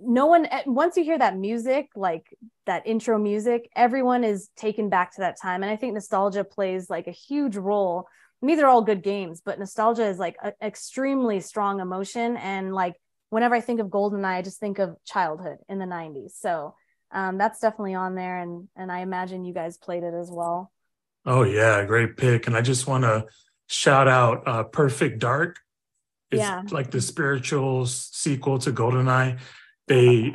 once you hear that music, like that intro music, everyone is taken back to that time. And I think nostalgia plays like a huge role. These are all good games, but nostalgia is like an extremely strong emotion. And like, whenever I think of GoldenEye, I just think of childhood in the 90s. So that's definitely on there. And I imagine you guys played it as well. Oh, yeah. Great pick. And I just want to shout out Perfect Dark. It's like the spiritual sequel to GoldenEye. They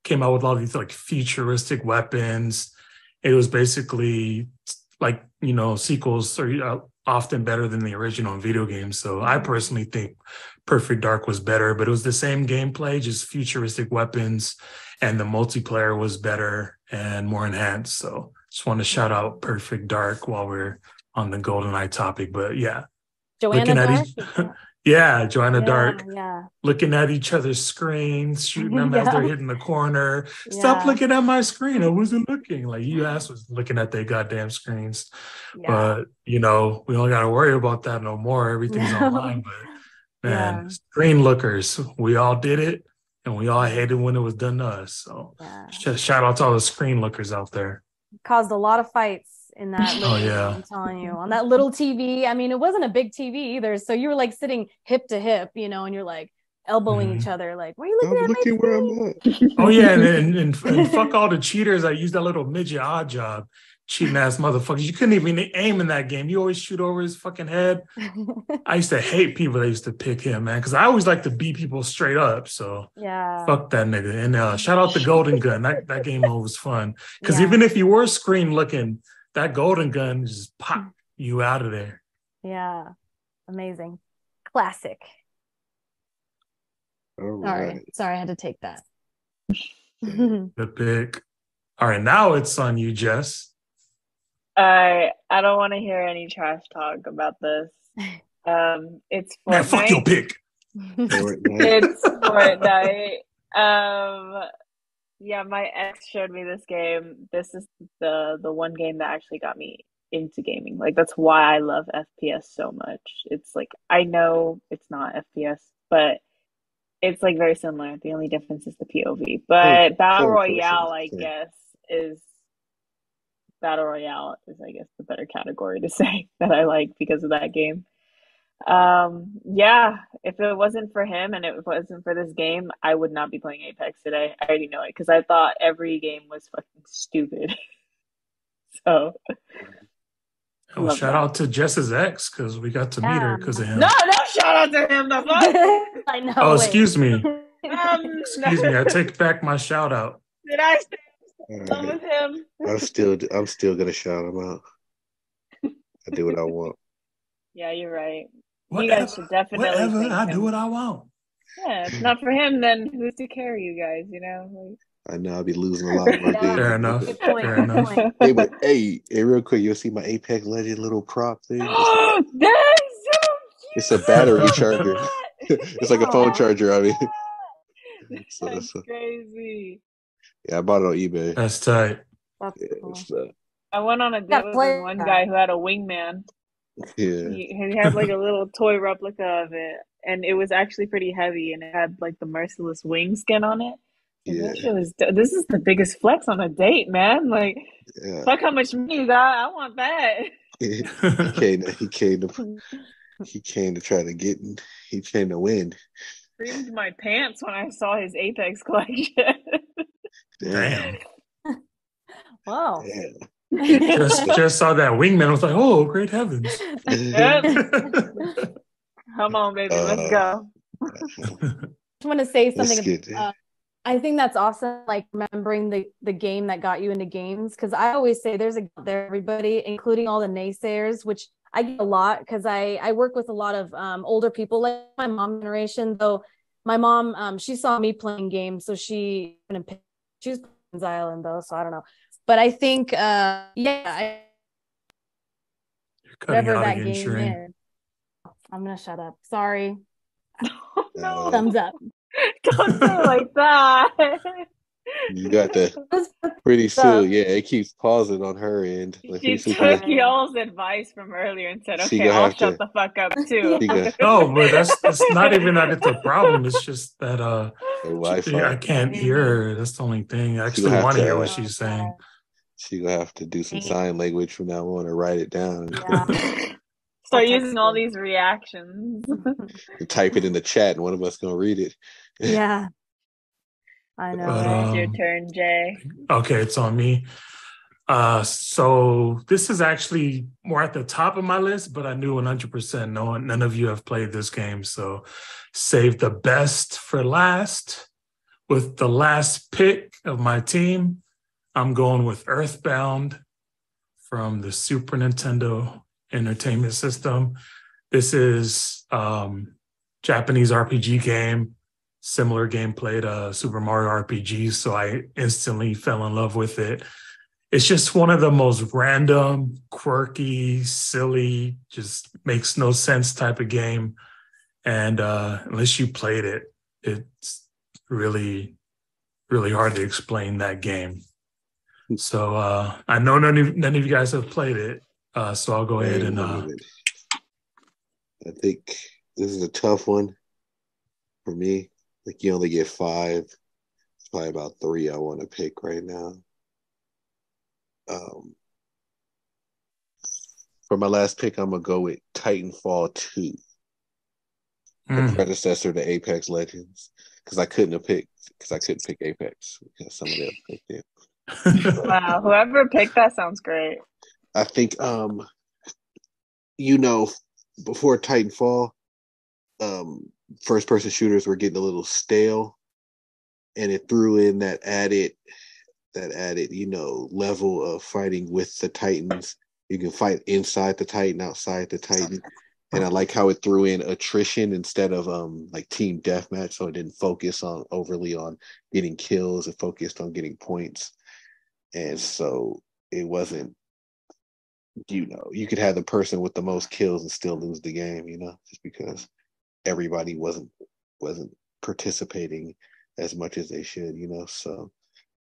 came out with all these like futuristic weapons. It was basically like, you know, sequels are often better than the original in video games. So I personally think Perfect Dark was better, but it was the same gameplay, just futuristic weapons, and the multiplayer was better and more enhanced. So just want to shout out Perfect Dark while we're on the GoldenEye topic. But yeah, Joanna Dark. Joanna Dark. Yeah. Looking at each other's screens, shooting them as they're hitting the corner. Stop Yeah. looking at my screen. I wasn't looking. Like, you ass was looking at their goddamn screens. Yeah. But, you know, we don't got to worry about that no more. Everything's online. But, man, screen lookers, we all did it. And we all hated when it was done to us. So shout out to all the screen lookers out there. Caused a lot of fights in that living room, I'm telling you, on that little TV. I mean, it wasn't a big TV either, so you were like sitting hip to hip, you know, and you're like elbowing each other, like, "Why are you looking at where I'm at?" Oh yeah, and fuck all the cheaters that use that little midget odd job, cheating ass motherfuckers. You couldn't even aim in that game. You always shoot over his fucking head. I used to hate people that used to pick him, man, because I always like to beat people straight up. So fuck that nigga. And shout out the Golden Gun. That game mode was fun, because even if you were screen looking, that golden gun just pop you out of there. Yeah. Amazing. Classic. All right. Sorry, I had to take that. Good pick. All right, now it's on you, Jess. I don't want to hear any trash talk about this. It's Fortnite. Man, fuck your pick. It's Fortnite. Yeah, my ex showed me this game. This is the one game that actually got me into gaming. Like, that's why I love FPS so much. It's like, I know it's not FPS, but it's like very similar. The only difference is the POV. But Battle Royale, I guess the better category to say that I like because of that game. If it wasn't for him and it wasn't for this game, I would not be playing Apex today. I already know it because I thought every game was fucking stupid. So shout out to Jess's ex, because we got to meet her because of him. No shout out to him, the fuck. I know. Oh, excuse me. Excuse me, I take back my shout out. Did I stay in love with him? I'm still gonna shout him out. I do what I want. Yeah, you're right. Whatever, you guys should definitely I do what I want. Yeah, if not for him, then who's to carry you guys, you know? I know I'll be losing a lot of my days. Fair enough. Fair enough. Hey, but real quick, you'll see my Apex Legend little prop thing. That is so cute. It's a battery charger. It's like a phone charger. I mean, that's crazy. Yeah, I bought it on eBay. That's tight. That's cool. I went on a date with one guy who had a wingman. Yeah, he had like a little toy replica of it, and it was actually pretty heavy, and it had like the merciless wing skin on it. Yeah, this is the biggest flex on a date, man. Like, fuck how much money you got. I want that. He came to try to get. He came to win. Screamed my pants when I saw his Apex collection. Damn. Wow. Damn. Just saw that wingman. I was like, oh, great heavens. Come on, baby, let's go. I just want to say something. I think that's awesome, like remembering the game that got you into games, because I always say there's a there everybody, including all the naysayers, which I get a lot because I work with a lot of older people, like my mom generation. Though my mom, she saw me playing games, so she was playing Island though, so I don't know. But I think, You're cutting out that again, game Shareen. is. I'm gonna shut up. Sorry. No. Thumbs up. Don't say it like that. You got that pretty soon. Yeah, it keeps pausing on her end. Like, she took y'all's advice from earlier and said, okay, I'll shut the fuck up too. No, but that's not even that it's a problem. It's just that Wi-Fi. I can't hear her. That's the only thing. I actually want to hear what she's saying. She gonna have to do some sign language from now on or write it down. Start using all these reactions. Type it in the chat and one of us gonna read it. Yeah. I know. It's your turn, Jay. Okay, it's on me. So this is actually more at the top of my list, but I knew 100% none of you have played this game. So save the best for last. With the last pick of my team, I'm going with Earthbound from the Super Nintendo Entertainment System. This is Japanese RPG game, similar gameplay to Super Mario RPG, so I instantly fell in love with it. It's just one of the most random, quirky, silly, just makes no sense type of game. And unless you played it, it's really, really hard to explain that game. So I know none of you guys have played it, so I'll go ahead and... I think this is a tough one for me. Like you only get 5. It's probably about 3 I want to pick right now. For my last pick, I'm gonna go with Titanfall 2, the predecessor to Apex Legends, because I couldn't pick Apex because somebody else picked it. Wow, whoever picked that sounds great. I think before Titanfall, first person shooters were getting a little stale, and it threw in that added level of fighting with the Titans. You can fight inside the Titan, outside the Titan. And I like how it threw in attrition instead of like team deathmatch, so it didn't focus overly on getting kills. It focused on getting points. And so it wasn't, you could have the person with the most kills and still lose the game, just because everybody wasn't participating as much as they should, So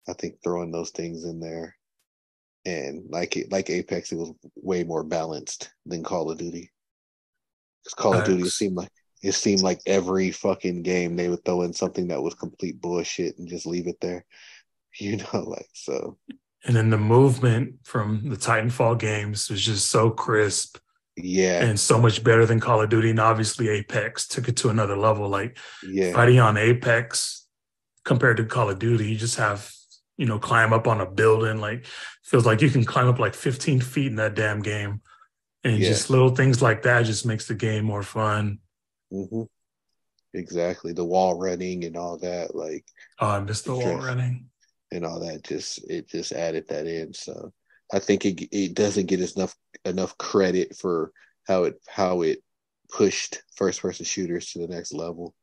I think throwing those things in there, and like Apex, it was way more balanced than Call of Duty. Because Call of Duty, it seemed like every fucking game they would throw in something that was complete bullshit and just leave it there, so. And then the movement from the Titanfall games was just so crisp. Yeah. And so much better than Call of Duty. And obviously Apex took it to another level. Like fighting on Apex compared to Call of Duty, you just have, climb up on a building. Like feels like you can climb up like 15 feet in that damn game. And just little things like that just makes the game more fun. Mm-hmm. Exactly. The wall running and all that. Like, oh, I missed the wall running. And all that, it just added that in. So I think it doesn't get enough credit for how it pushed first person shooters to the next level.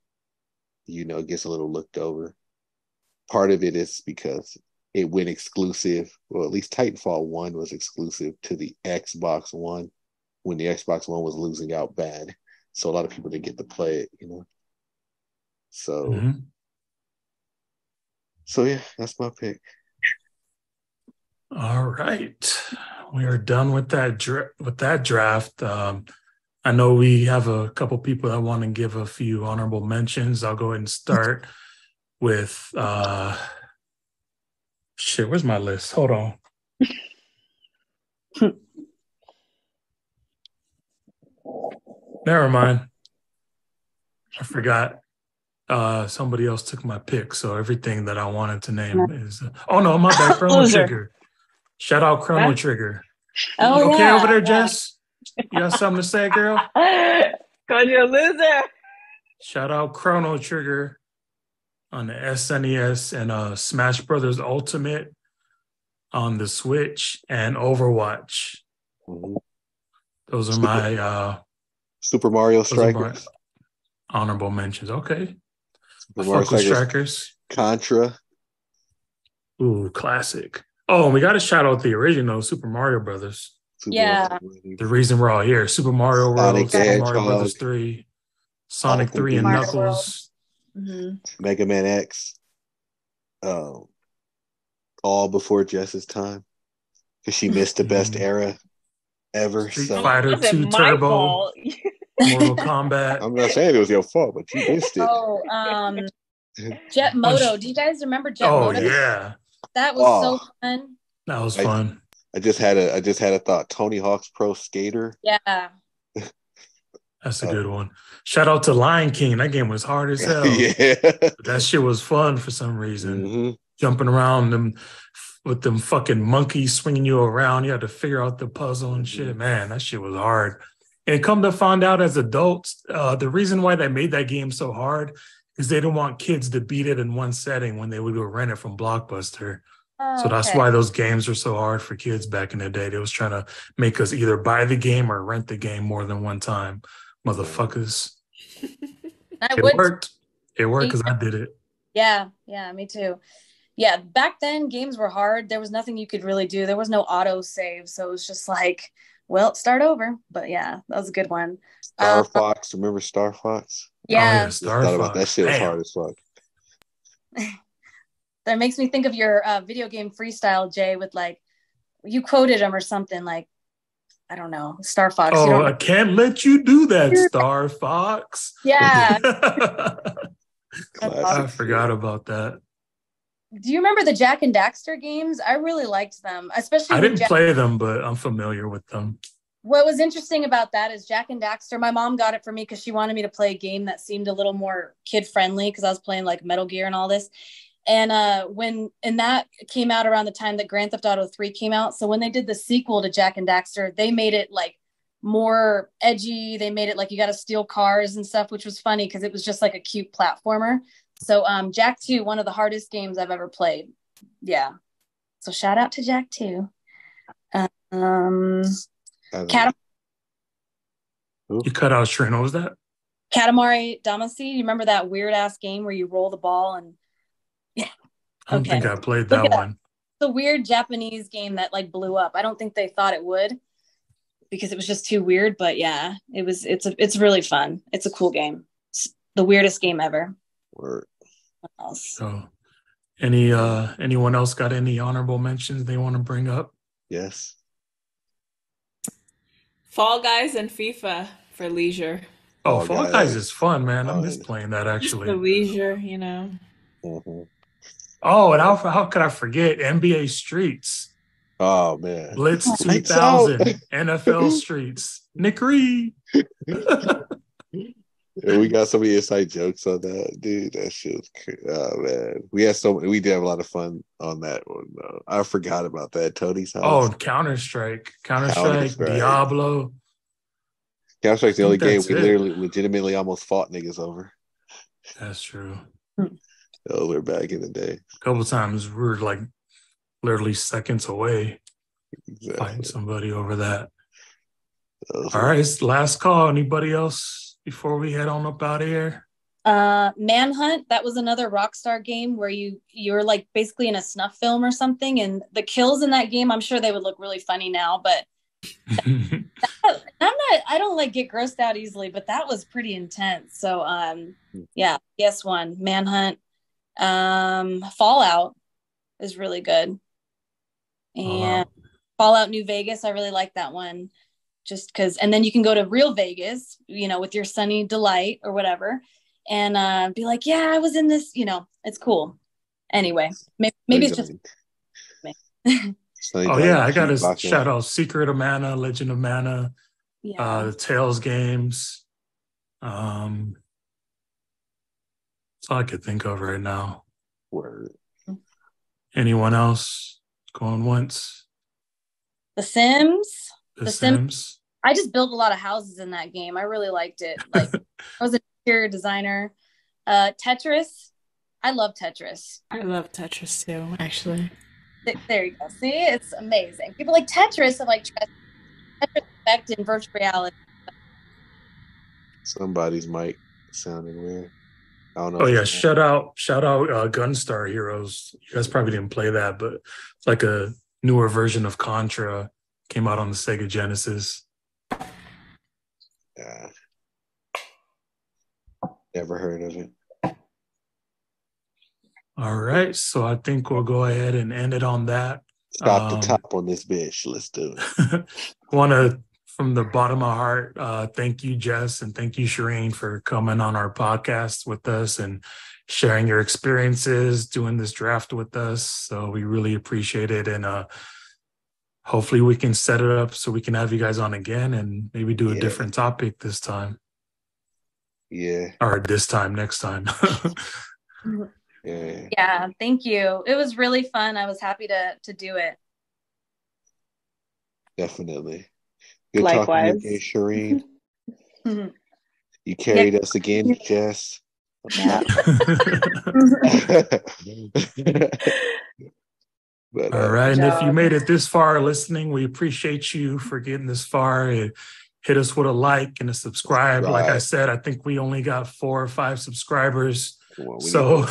It gets a little looked over. Part of it is because it went exclusive. Well, at least Titanfall 1 was exclusive to the Xbox One when the Xbox One was losing out bad. So a lot of people didn't get to play it, So. Mm-hmm. So yeah, that's my pick. All right, we are done with that draft. I know we have a couple people that want to give a few honorable mentions. I'll go ahead and start with where's my list? Hold on. Never mind. I forgot. Somebody else took my pick, so everything that I wanted to name is oh no, my bad. Chrono Trigger. Shout out Chrono Trigger. Oh, you okay over there, Jess? You got something to say, girl? Cause you're a loser. Shout out Chrono Trigger on the SNES and Smash Brothers Ultimate on the Switch and Overwatch. Mm-hmm. Those are my Super Mario Strikers. Honorable mentions. Okay. Super Mario Strikers. Contra. Ooh, classic. Oh, and we got to shout out the original Super Mario Brothers. The reason we're all here. Super Mario World, Super Mario Brothers 3, Sonic 3 and Knuckles. Mm-hmm. Mega Man X. All before Jess's time. Because she missed the best era ever. Street Fighter 2 Turbo. Mortal Kombat. I'm not saying it was your fault, but you missed it. Oh, Jet Moto. Do you guys remember Jet Moto? Oh yeah, that was so fun. That was fun. I just had a thought. Tony Hawk's Pro Skater. Yeah, that's a good one. Shout out to Lion King. That game was hard as hell. Yeah, that shit was fun for some reason. Mm-hmm. jumping around them with them fucking monkeys swinging you around. You had to figure out the puzzle and shit. Man, that shit was hard. And come to find out as adults, the reason why they made that game so hard is they didn't want kids to beat it in one setting when they would go rent it from Blockbuster. So that's why those games were so hard for kids back in the day. They was trying to make us either buy the game or rent the game more than one time. Motherfuckers. It worked. It worked because I did it. Yeah, me too. Yeah, back then games were hard. There was nothing you could really do. There was no auto save. So it was just like, well, start over. But yeah, that was a good one. Star Fox. Remember Star Fox? Yeah. Star Thought Fox. about that shit was hard as fuck. That makes me think of your video game freestyle, Jay, with like, you quoted him or something like, I don't know, Star Fox. Oh, I can't let you do that, Star Fox. Yeah. I forgot about that. Do you remember the Jack and Daxter games? I really liked them, especially. I didn't play them, but I'm familiar with them. What was interesting about that is Jack and Daxter, my mom got it for me because she wanted me to play a game that seemed a little more kid-friendly because I was playing like Metal Gear and all this. And that came out around the time that Grand Theft Auto 3 came out. So when they did the sequel to Jack and Daxter, they made it like more edgy. They made it like you got to steal cars and stuff, which was funny because it was just like a cute platformer. So Jack 2, one of the hardest games I've ever played. Yeah. So shout out to Jack 2. You cut out Shareen. What was that? Katamari Damacy. You remember that weird ass game where you roll the ball and yeah. I don't think I played that one. It's a weird Japanese game that like blew up. I don't think they thought it would because it was just too weird. But yeah, it's really fun. It's a cool game. It's the weirdest game ever. Word. So, anyone else got any honorable mentions they want to bring up? Yes. Fall Guys and FIFA for leisure. Oh, Fall Guys is fun, man. I miss playing that actually. For leisure, you know. Mm-hmm. Oh, and how could I forget NBA Streets? Oh man, Blitz 2000, NFL Streets, Nick Reed. Yeah, we got so many inside jokes on that, dude. That shit was crazy. Oh man, we did have a lot of fun on that one. I forgot about that. Tony's house. Oh, Counter-Strike, Diablo. Counter-Strike's the only game we literally legitimately almost fought niggas over. That's true. Oh, we're back in the day. A couple times we were like literally seconds away fighting somebody over that. All right, last call. Anybody else before we head on up out of here? Manhunt, that was another Rockstar game where you're like basically in a snuff film or something, and the kills in that game, I'm sure they would look really funny now, but I don't like get grossed out easily, but that was pretty intense. So yeah, guess one. Manhunt. Fallout is really good. And Fallout New Vegas, I really like that one. Just because, and then you can go to real Vegas, with your Sunny Delight or whatever, and be like, yeah, I was in this, it's cool. Anyway, maybe it's just oh yeah, I got to shout out Secret of Mana, Legend of Mana, the Tales games. That's all I could think of right now. Word. Anyone else going once? The Sims. The Sims. I just built a lot of houses in that game. I really liked it. Like I was an interior designer. Tetris. I love Tetris. I love Tetris too, actually. There you go. See, it's amazing. People like Tetris are like Tetris effect in virtual reality. Somebody's mic sounding weird. I don't know. Oh yeah, shout out Gunstar Heroes. You guys probably didn't play that, but it's like a newer version of Contra. Came out on the Sega Genesis. Yeah. Never heard of it. All right, so I think we'll go ahead and end it on that. Stop the top on this bitch. Let's do it. Want to, from the bottom of my heart, thank you, Jess, and thank you, Shareen, for coming on our podcast with us and sharing your experiences doing this draft with us. So we really appreciate it, and hopefully we can set it up so we can have you guys on again and maybe do a different topic this time. Yeah. Or this time, next time. Yeah. Yeah, thank you. It was really fun. I was happy to do it. Definitely. Good Likewise. talking to you, Shareen. Mhm. You carried us again, Jess. Yeah. But All right. Good And if you job. made it this far listening, we appreciate you for getting this far. And hit us with a like and a subscribe. Like I said, I think we only got 4 or 5 subscribers. come on, So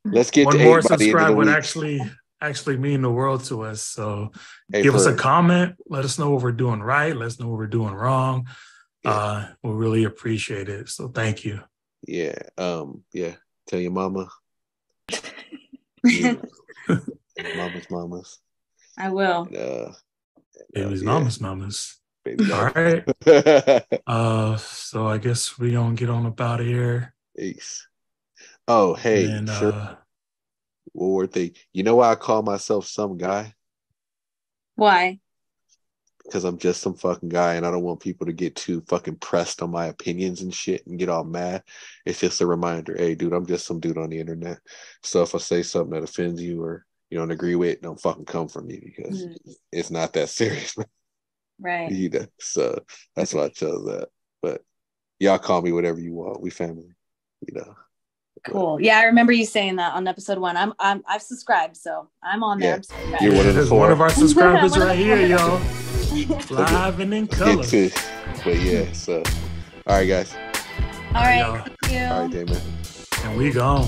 let's get one to more 8 by the end of subscribe the would week. actually mean the world to us. So Hey, give us a for- comment. Let us know what we're doing right. Let us know what we're doing wrong. Yeah. We'll really appreciate it. So thank you. Yeah. Yeah. Tell your mama. Yeah. Mamas. I will. And, Baby's yeah. mamas. Baby All mamas. right. So I guess we gonna get on about here. Peace. Oh, hey, And then, sure. One more thing. You know why I call myself some guy? Why? Because I'm just some fucking guy and I don't want people to get too fucking pressed on my opinions and shit and get all mad. It's just a reminder, hey, dude, I'm just some dude on the internet. So if I say something that offends you or you don't agree with, don't fucking come for me because it's not that serious. Right. You know, so that's why I chose that. But y'all call me whatever you want. We family, you know. Cool. Yeah, I remember you saying that on episode 1. I've subscribed, so I'm on there. Yeah. I'm subscribed. You're one of the There's 4. one of our subscribers One of right the here, 4. y'all. Live and in color. Get to. But yeah, so all right, guys. All right. y'all. Thank you. All right, Jayman. And we gone.